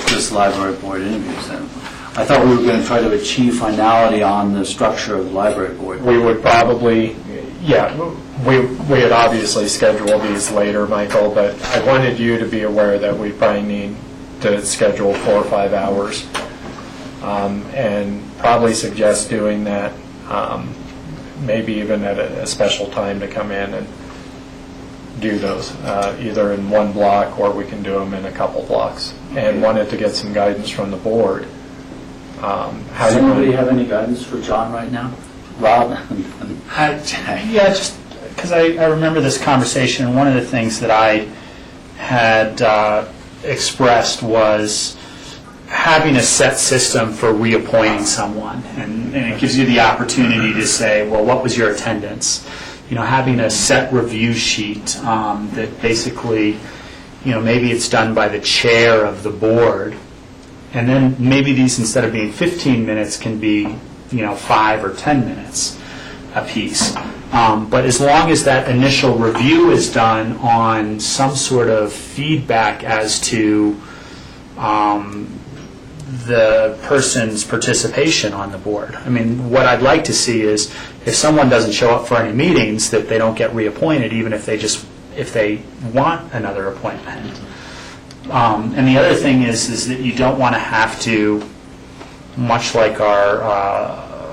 this library board interviews then? I thought we were going to try to achieve finality on the structure of the library board. We would probably, yeah, we had obviously scheduled these later, Michael, but I wanted you to be aware that we probably need to schedule 4 or 5 hours, and probably suggest doing that maybe even at a special time to come in and do those, either in one block or we can do them in a couple blocks. And wanted to get some guidance from the board. Does anybody have any guidance for John right now? Rob? Yeah, just because I remember this conversation, and one of the things that I had expressed was having a set system for reappointing someone, and it gives you the opportunity to say, well, what was your attendance? Having a set review sheet that basically, maybe it's done by the chair of the board, and then maybe these, instead of being 15 minutes, can be 5 or 10 minutes a piece. But as long as that initial review is done on some sort of feedback as to the person's participation on the board. I mean, what I'd like to see is if someone doesn't show up for any meetings, that they don't get reappointed, even if they want another appointment. And the other thing is that you don't want to have to, much like our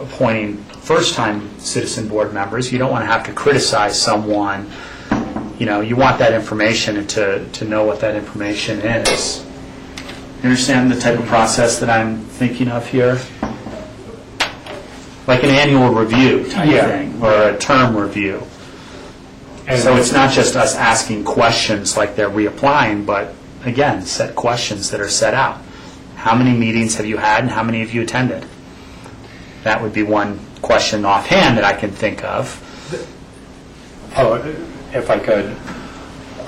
appointing first-time citizen board members, you don't want to have to criticize someone. You want that information and to know what that information is. You understand the type of process that I'm thinking of here? Like an annual review type thing, or a term review. And so it's not just us asking questions like they're reapplying, but again, set questions that are set out. How many meetings have you had and how many have you attended? That would be one question offhand that I can think of. Oh, if I could.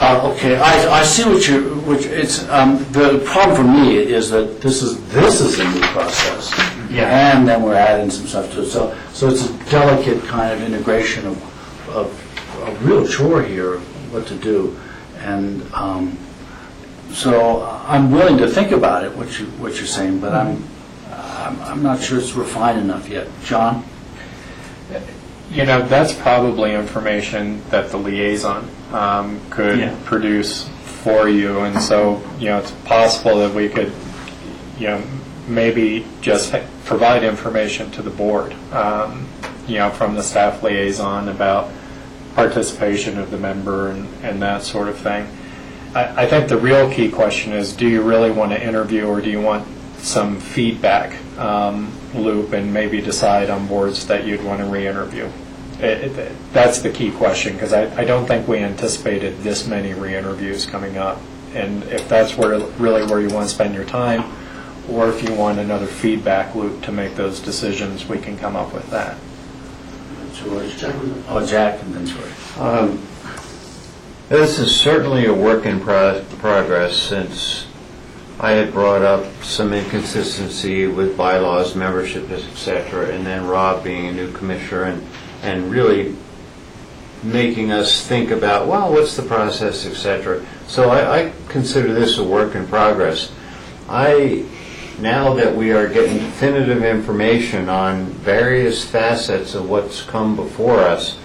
Okay, I see it's the problem for me is that this is a new process, and then we're adding some stuff to it. So it's a delicate kind of integration of a real chore here, of what to do, and so I'm willing to think about it, what you're saying, but I'm not sure it's refined enough yet. John? That's probably information that the liaison could produce for you, and so it's possible that we could maybe just provide information to the board from the staff liaison about participation of the member and that sort of thing. I think the real key question is, do you really want to interview, or do you want some feedback loop and maybe decide on boards that you'd want to re-interview? That's the key question, because I don't think we anticipated this many re-interviews coming up. And if that's really where you want to spend your time, or if you want another feedback loop to make those decisions, we can come up with that. George, Jack, and then George. This is certainly a work in progress, since I had brought up some inconsistency with bylaws, membership, etc., and then Rob being a new commissioner and really making us think about, well, what's the process, etc. So I consider this a work in progress. Now that we are getting definitive information on various facets of what's come before us,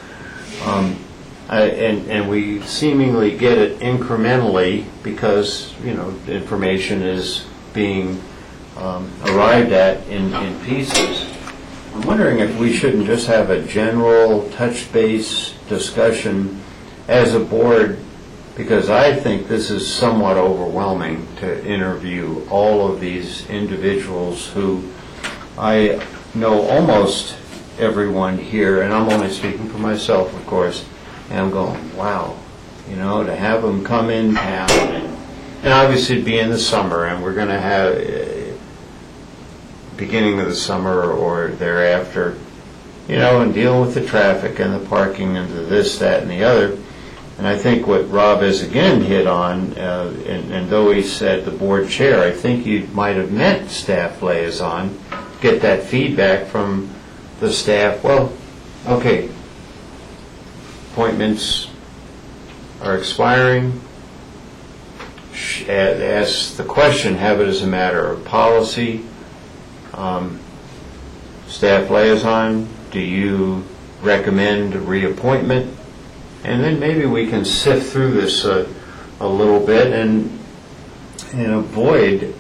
and we seemingly get it incrementally because information is being arrived at in pieces. I'm wondering if we shouldn't just have a general touch-base discussion as a board, because I think this is somewhat overwhelming to interview all of these individuals who I know almost everyone here, and I'm only speaking for myself, of course, and I'm going, wow, to have them come in town, and obviously it'd be in the summer, and we're going to have beginning of the summer or thereafter, and dealing with the traffic and the parking and the this, that, and the other. And I think what Rob has again hit on, and though he said the board chair, I think you might have meant staff liaison, get that feedback from the staff. Well, okay, appointments are expiring. Ask the question, have it as a matter of policy. Staff liaison, do you recommend reappointment? And then maybe we can sift through this a little bit and avoid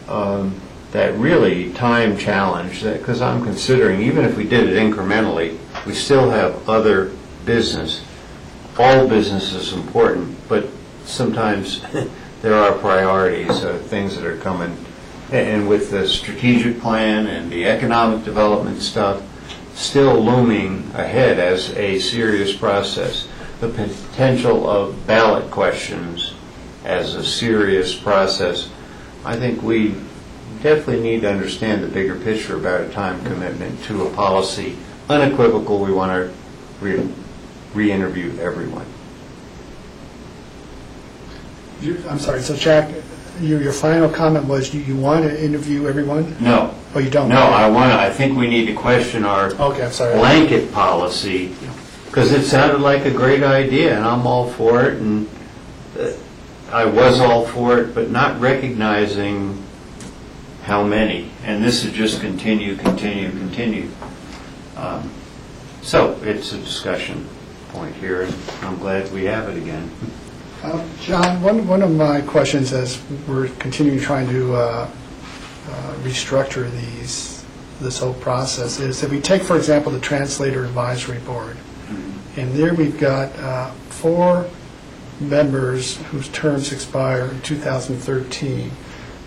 that really time challenge, because I'm considering, even if we did it incrementally, we still have other business. All business is important, but sometimes there are priorities, things that are coming. And with the strategic plan and the economic development stuff still looming ahead as a serious process, the potential of ballot questions as a serious process, I think we definitely need to understand the bigger picture about a time commitment to a policy. Unequivocal, we want to re-interview everyone. I'm sorry, so Jack, your final comment was you want to interview everyone? No. Oh, you don't? No, I think we need to question our Okay, I'm sorry. blanket policy, because it sounded like a great idea, and I'm all for it, and I was all for it, but not recognizing how many. And this is just continue. So it's a discussion point here, and I'm glad we have it again. John, one of my questions as we're continuing trying to restructure this whole process is if we take, for example, the Translator Advisory Board, and there we've got 4 members whose terms expire in 2013.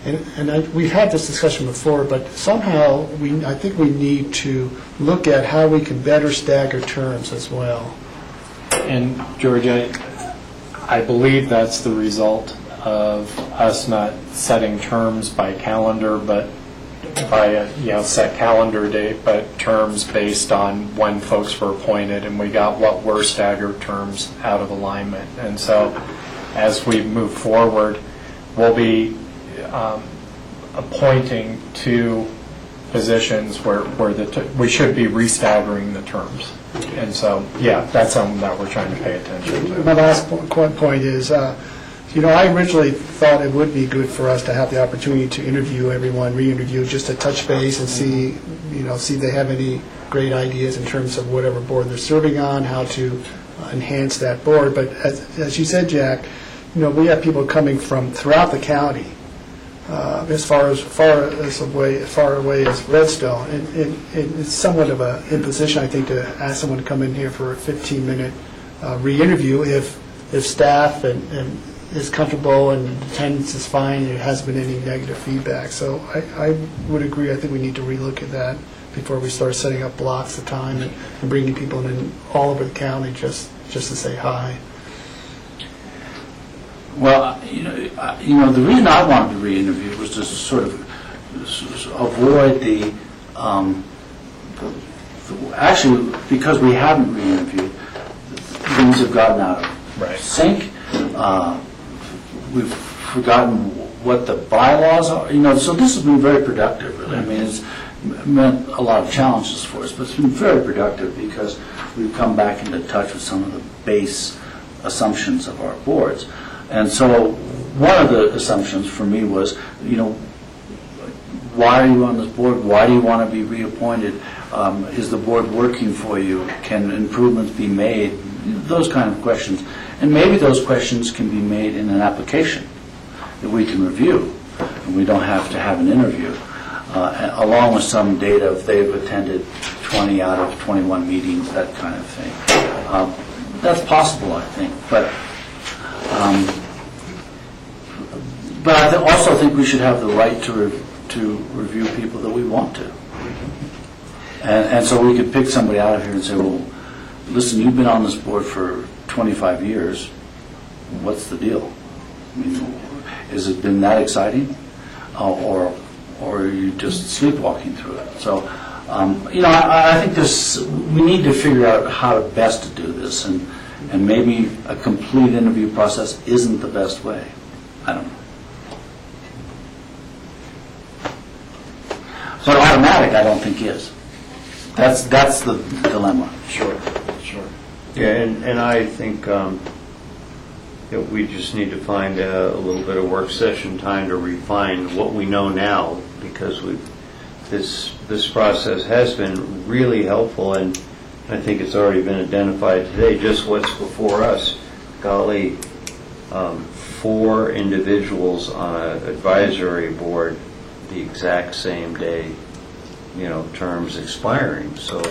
And we've had this discussion before, but somehow I think we need to look at how we can better stagger terms as well. And Georgia, I believe that's the result of us not setting terms by calendar, but by a set calendar date, but terms based on when folks were appointed, and we got what were staggered terms out of alignment. And so as we move forward, we'll be appointing 2 positions where we should be restaggering the terms. And so, yeah, that's something that we're trying to pay attention to. My last point is, I originally thought it would be good for us to have the opportunity to interview everyone, re-interview, just to touch base and see if they have any great ideas in terms of whatever board they're serving on, how to enhance that board. But as you said, Jack, we have people coming from throughout the county, as far away as Redstone, and it's somewhat of an imposition, I think, to ask someone to come in here for a 15-minute re-interview if staff and is comfortable and attendance is fine, and there hasn't been any negative feedback. So I would agree. I think we need to relook at that before we start setting up blocks of time and bringing people in all over the county just to say hi. Well, the reason I wanted to re-interview was to sort of avoid actually, because we haven't re-interviewed, things have gotten out of sync. We've forgotten what the bylaws are. So this has been very productive, really. I mean, it's meant a lot of challenges for us, but it's been very productive because we've come back into touch with some of the base assumptions of our boards. And so one of the assumptions for me was, why are you on this board? Why do you want to be reappointed? Is the board working for you? Can improvements be made? Those kind of questions. And maybe those questions can be made in an application that we can review, and we don't have to have an interview, along with some data if they've attended 20 out of 21 meetings, that kind of thing. That's possible, I think. But I also think we should have the right to review people that we want to. And so we could pick somebody out of here and say, well, listen, you've been on this board for 25 years. What's the deal? I mean, has it been that exciting? Or are you just sleepwalking through it? So, I think we need to figure out how best to do this. And maybe a complete interview process isn't the best way. I don't know. But automatic, I don't think is. That's the dilemma. Sure. Yeah, and I think that we just need to find a little bit of work session time to refine what we know now, because we've this process has been really helpful, and I think it's already been identified today, just what's before us. Golly, 4 individuals on an advisory board the exact same day, terms expiring. So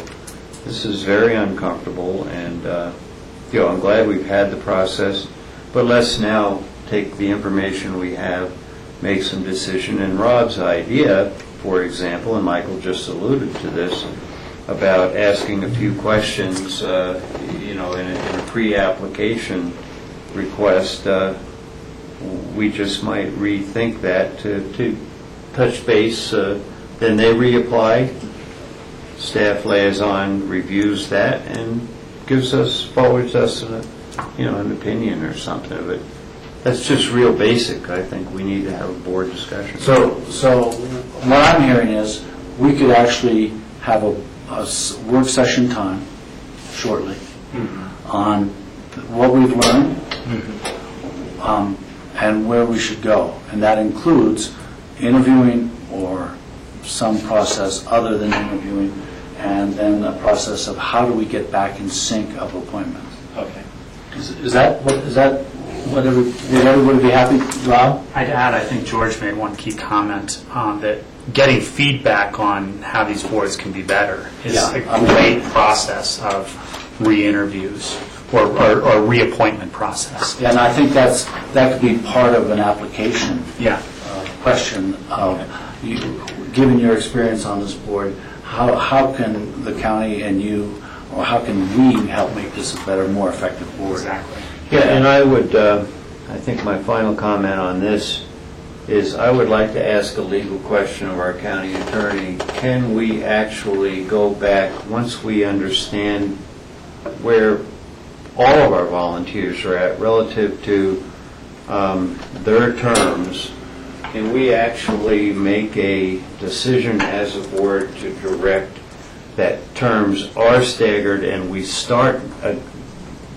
this is very uncomfortable, and I'm glad we've had the process, but let's now take the information we have, make some decision. And Rob's idea, for example, and Michael just alluded to this, about asking a few questions, in a pre-application request, we just might rethink that to touch base. Then they reapply. Staff liaison reviews that and forwards us an opinion or something of it. That's just real basic. I think we need to have a board discussion. So what I'm hearing is we could actually have a work session time shortly on what we've learned and where we should go. And that includes interviewing or some process other than interviewing, and then a process of how do we get back in sync of appointments. Okay. Is that would everybody be happy, Rob? I'd add, I think George made one key comment that getting feedback on how these boards can be better is a great process of re-interviews or reappointment process. Yeah, and I think that could be part of an application question of, given your experience on this board, how can the county and you, or how can we help make this a better, more effective board? Exactly. Yeah, and I think my final comment on this is I would like to ask a legal question of our county attorney. Can we actually go back, once we understand where all of our volunteers are at relative to their terms, can we actually make a decision as a board to direct that terms are staggered, and we start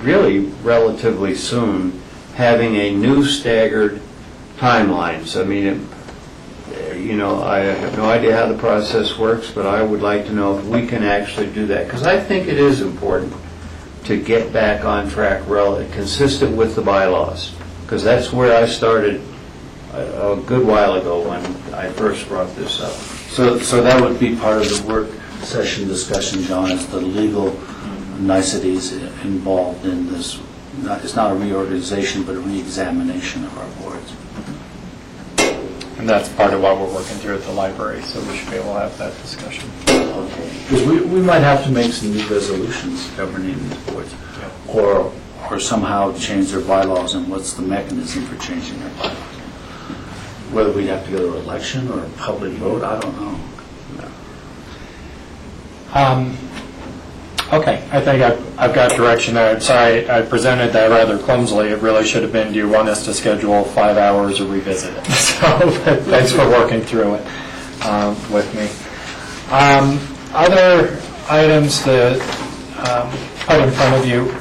really relatively soon having a new staggered timelines? I mean, I have no idea how the process works, but I would like to know if we can actually do that, because I think it is important to get back on track consistent with the bylaws, because that's where I started a good while ago when I first brought this up. So that would be part of the work session discussion, John, is the legal niceties involved in this. It's not a reorganization, but a re-examination of our boards. And that's part of what we're working through at the library, so we should be able to have that discussion. Okay. Because we might have to make some new resolutions governing these boards, or somehow change their bylaws, and what's the mechanism for changing their bylaws. Whether we'd have to go to election or a public vote, I don't know. Okay, I think I've got direction there. I'm sorry I presented that rather clumsily. It really should have been, do you want us to schedule 5 hours or revisit it? So thanks for working through it with me. Other items to put in front of you.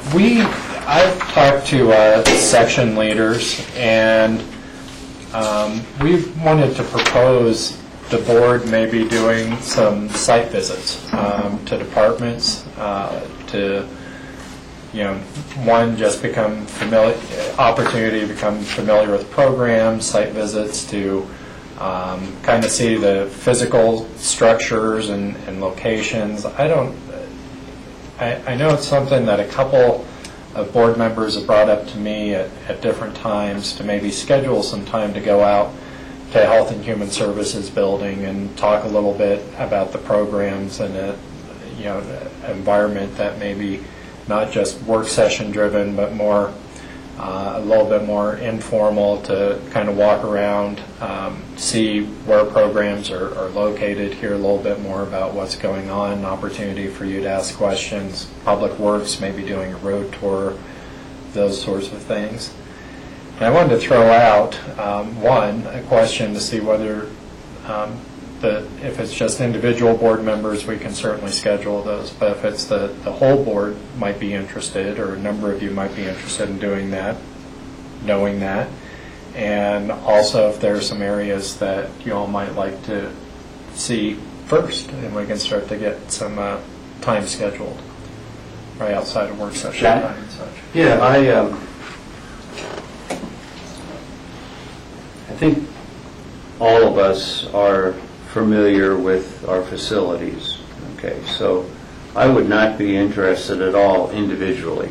I've talked to section leaders, and we wanted to propose the board maybe doing some site visits to departments to, one, just become familiar, opportunity to become familiar with programs, site visits to kind of see the physical structures and locations. I know it's something that a couple of board members have brought up to me at different times, to maybe schedule some time to go out to Health and Human Services building and talk a little bit about the programs and a environment that may be not just work session driven, but more a little bit more informal, to kind of walk around, see where programs are located, hear a little bit more about what's going on, an opportunity for you to ask questions. Public Works maybe doing a road tour, those sorts of things. And I wanted to throw out, a question to see whether, if it's just individual board members, we can certainly schedule those. But if it's the whole board might be interested, or a number of you might be interested in doing that, knowing that. And also if there are some areas that you all might like to see first, and we can start to get some time scheduled right outside of work session Jack? time and such. Yeah, I think all of us are familiar with our facilities, okay? So I would not be interested at all individually.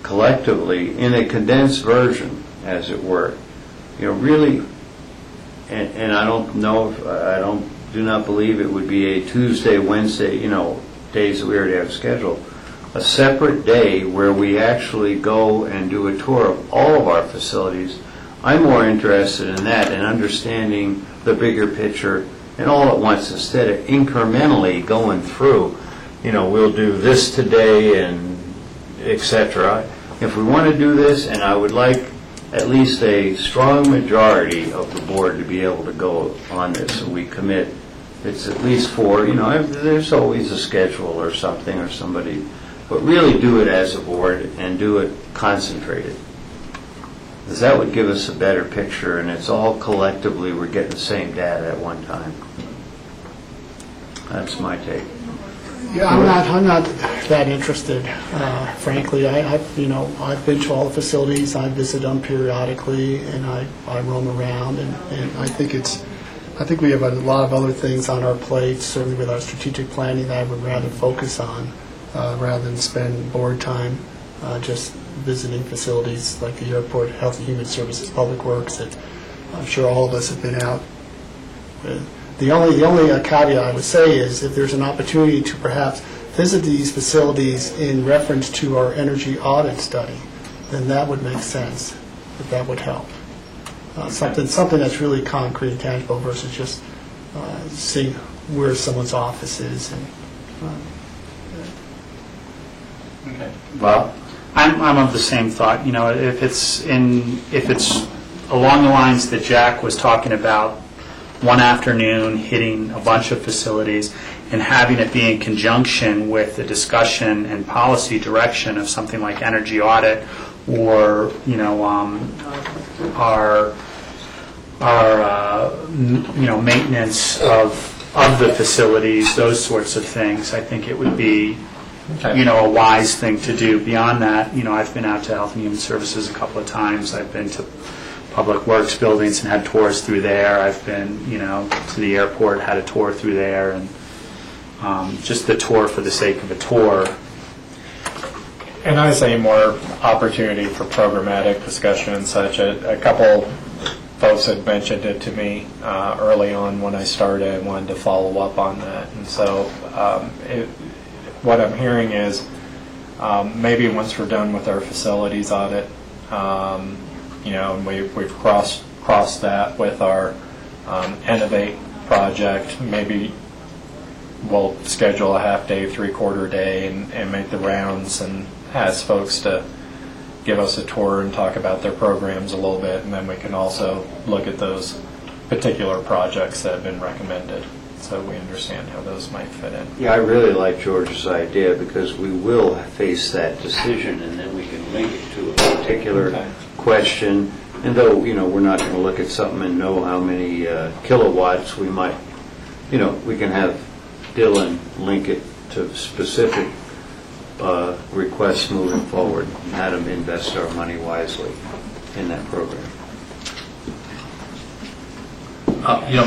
Collectively, in a condensed version, as it were, really, and I don't know, do not believe it would be a Tuesday, Wednesday, days that we already have scheduled, a separate day where we actually go and do a tour of all of our facilities. I'm more interested in that and understanding the bigger picture and all at once instead of incrementally going through, we'll do this today and et cetera. If we want to do this, and I would like at least a strong majority of the board to be able to go on this, so we commit, it's at least 4, there's always a schedule or something or somebody, but really do it as a board and do it concentrated. Because that would give us a better picture, and it's all collectively, we're getting the same data at one time. That's my take. Yeah, I'm not that interested, frankly. I've been to all the facilities, I visit them periodically, and I roam around, and I think we have a lot of other things on our plate, certainly with our strategic planning, that I would rather focus on, rather than spend board time just visiting facilities like the airport, Health and Human Services, Public Works, that I'm sure all of us have been out with. The only caveat I would say is if there's an opportunity to perhaps visit these facilities in reference to our energy audit study, then that would make sense, that would help. Something that's really concrete and tangible versus just seeing where someone's office is. Okay. Well, I'm of the same thought. If it's along the lines that Jack was talking about, one afternoon hitting a bunch of facilities and having it be in conjunction with the discussion and policy direction of something like energy audit or our maintenance of the facilities, those sorts of things. I think it would be a wise thing to do. Beyond that, I've been out to Health and Human Services a couple of times. I've been to Public Works buildings and had tours through there. I've been, to the airport, had a tour through there, and just the tour for the sake of a tour. And I say more opportunity for programmatic discussion and such. A couple folks had mentioned it to me early on when I started and wanted to follow up on that. And so what I'm hearing is maybe once we're done with our facilities audit, and we've crossed that with our Innovate project. Maybe we'll schedule a half-day, three-quarter day and make the rounds and ask folks to give us a tour and talk about their programs a little bit, and then we can also look at those particular projects that have been recommended so we understand how those might fit in. Yeah, I really like George's idea because we will face that decision and then we can link it to a particular question. And though, we're not going to look at something and know how many kilowatts we might, we can have Dylan link it to specific requests moving forward and how to invest our money wisely in that program.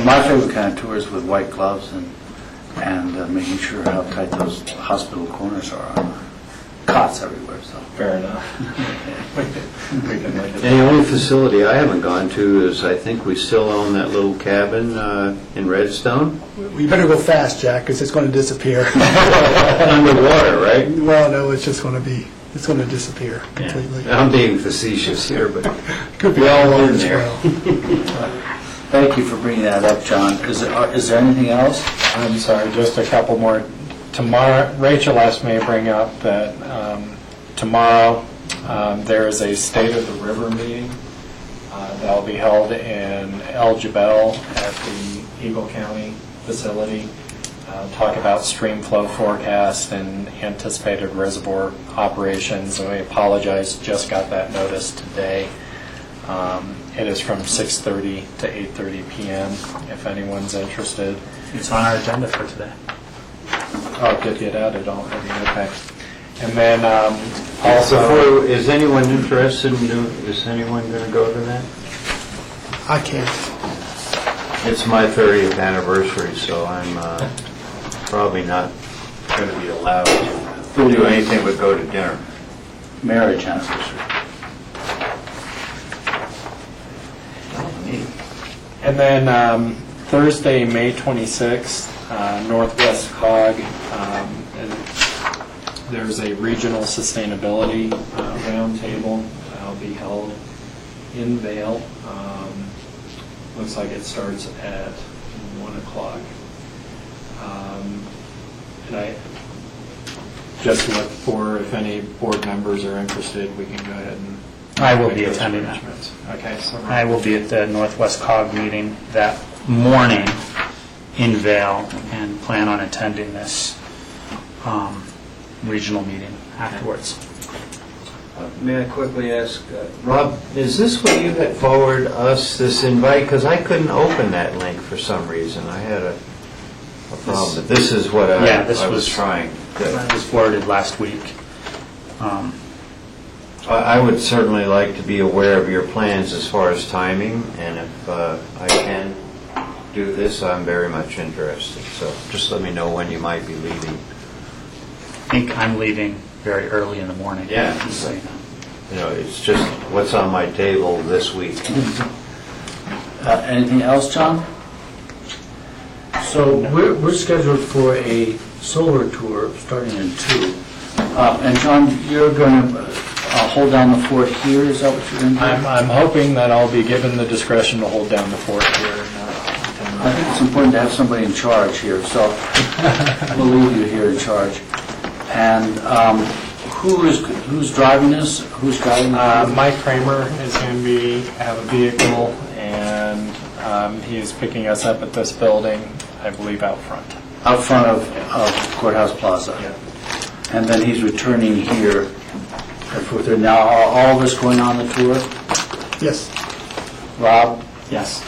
My favorite kind of tour is with white gloves and making sure how tight those hospital corners are. Cots everywhere, so. Fair enough. We can look at And the only facility I haven't gone to is I think we still own that little cabin in Redstone. We better go fast, Jack, because it's going to disappear. Underwater, right? Well, no, it's going to disappear completely. I'm being facetious here, but Could be well all over in as there. well. Thank you for bringing that up, John. Is there anything else? I'm sorry, just a couple more. Tomorrow, Rachel asked me to bring up that tomorrow there is a State of the River meeting that will be held in El Jebel at the Eagle County facility. Talk about stream flow forecast and anticipated reservoir operations. And I apologize, just got that notice today. It is from 6:30 to 8:30 p.m., if anyone's interested. It's on our agenda for today. Oh, did get added already, okay. And then also, Is anyone interested in is anyone going to go to that? I can't. It's my 30th anniversary, so I'm probably not going to be allowed to do anything but go to dinner. Marriage anniversary. and then Thursday, May 26th, Northwest COG, there's a regional sustainability roundtable that'll be held in Vail. Looks like it starts at 1 o'clock. And I just look for, if any board members are interested, we can go ahead and... I will make be those attending that. arrangements. Okay, so... I will be at the Northwest COG meeting that morning in Vail and plan on attending this regional meeting afterwards. May I quickly ask, Rob, is this what you had forwarded us, this invite? Because I couldn't open that link for some reason. I had a problem. But this is what Yeah, this I was was- trying. That was forwarded last week. I would certainly like to be aware of your plans as far as timing, and if I can do this, I'm very much interested. So just let me know when you might be leaving. I think I'm leaving very early in the morning. Yeah. Just so you know. You know, it's just what's on my table this week. Anything else, John? So we're scheduled for a solar tour starting in 2. And John, you're going to hold down the fort here, is that what you're going to do? I'm hoping that I'll be given the discretion to hold down the fort here. I think it's important to have somebody in charge here, so we'll leave you here in charge. And who's driving this? Who's guiding this? Mike Kramer is going to have a vehicle, and he is picking us up at this building, I believe, out front. Out front of Courthouse Plaza? Yeah. And then he's returning here at 4:30. Now, are all of us going on the tour? Yes. Rob? Yes.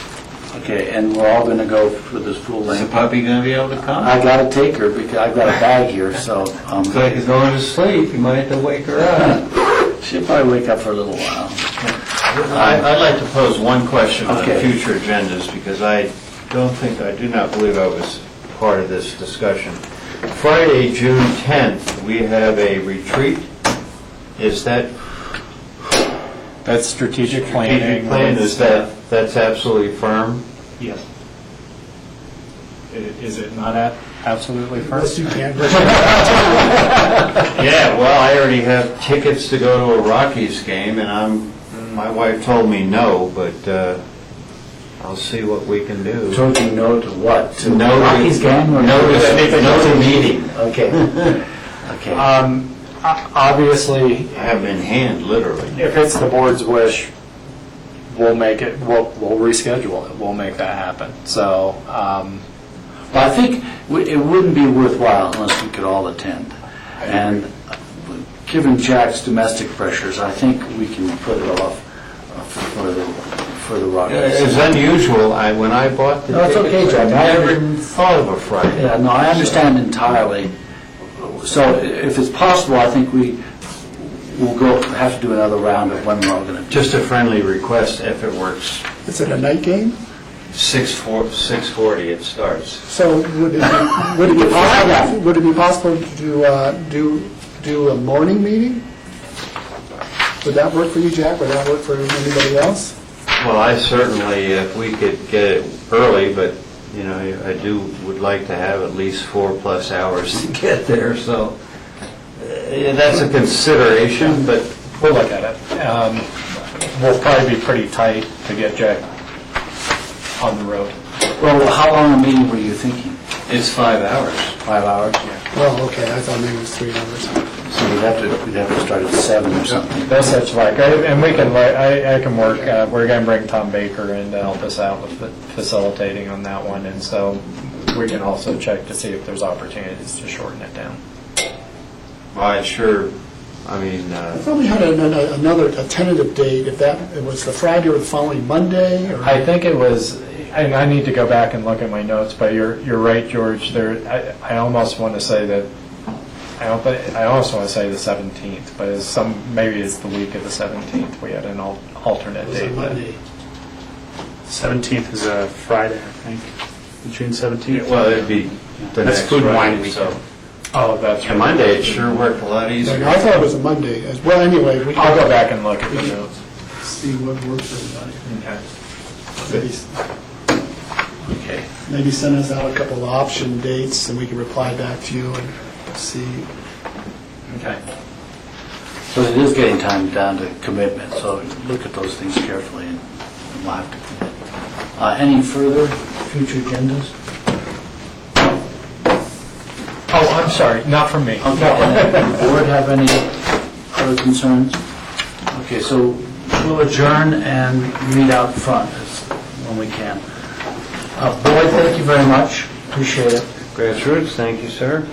Okay, and we're all going to go for this full Is the length? puppy going to be able to come? I got to take her because I've got a bag here, so Looks like he's going to sleep. You might have to wake her up. she'll probably wake up for a little while. I'd like to pose one question on Okay. future agendas, because I do not believe I was part of this discussion. Friday, June 10th, we have a retreat. Is that That's strategic planning. plan? Is that's absolutely firm? Yes. Is it not absolutely Unless first? you can. Yeah, well, I already have tickets to go to a Rockies game, and my wife told me no, but I'll see what we can do. Told you no to what? To No to- Rockies game? Or no to meeting. Okay. Okay. Obviously, I have in hand, literally. if it's the board's wish, we'll make it, we'll reschedule it, we'll make that happen. So, Well, I think it wouldn't be worthwhile unless we could all attend. And given Jack's domestic pressures, I think we can put it off for the Rockies. It's unusual. When I bought the No, it's okay, tickets, I Jack. never thought of a Friday. Yeah, no, I understand entirely. So if it's possible, I think we'll have to do another round of when we're all going to. Just a friendly request, if it works. Is it a night game? 6:40 it starts. So would it be possible to do a morning meeting? Would that work for you, Jack? Would that work for anybody else? Well, I certainly, if we could get it early, but, you know, I would like to have at least 4+ hours to get there, so that's a consideration, but we'll look at it. We'll probably be pretty tight to get Jack on the road. Well, how long a meeting were you thinking? it's 5 hours. 5 hours? Well, okay, I thought maybe it was 3 hours. So we'd have to start at 7 or something. No such luck. And we can, I can work, we're going to bring Tom Baker in to help us out with facilitating on that one, and so we can also check to see if there's opportunities to shorten it down. Well, I'd sure I mean, I thought we had a tentative date, if that, it was the Friday or the following Monday, or? I think it was, and I need to go back and look at my notes, but you're right, George. I almost want to say that, I almost want to say the 17th, but maybe it's the week of the 17th. We had an alternate It was a date. Monday. 17th is a Friday, I think, June 17th. well, it'd be the That's next Food and Wine Friday, so. Weekend. Oh, that's right. And Monday, it sure worked a lot easier. I thought it was a Monday, well, anyway, we I'll go can back and look at the notes. see what works for everybody. Okay. Okay. Maybe send us out a couple of option dates, and we can reply back to you and see. Okay. So it is getting time down to commitment, so look at those things carefully, and we'll have to commit. Any further future agendas? Oh, I'm sorry, not from me. Okay, and the board have any other concerns? Okay, so we'll adjourn and meet out front when we can. Boyd, thank you very much, appreciate it. Grassroots, thank you, sir.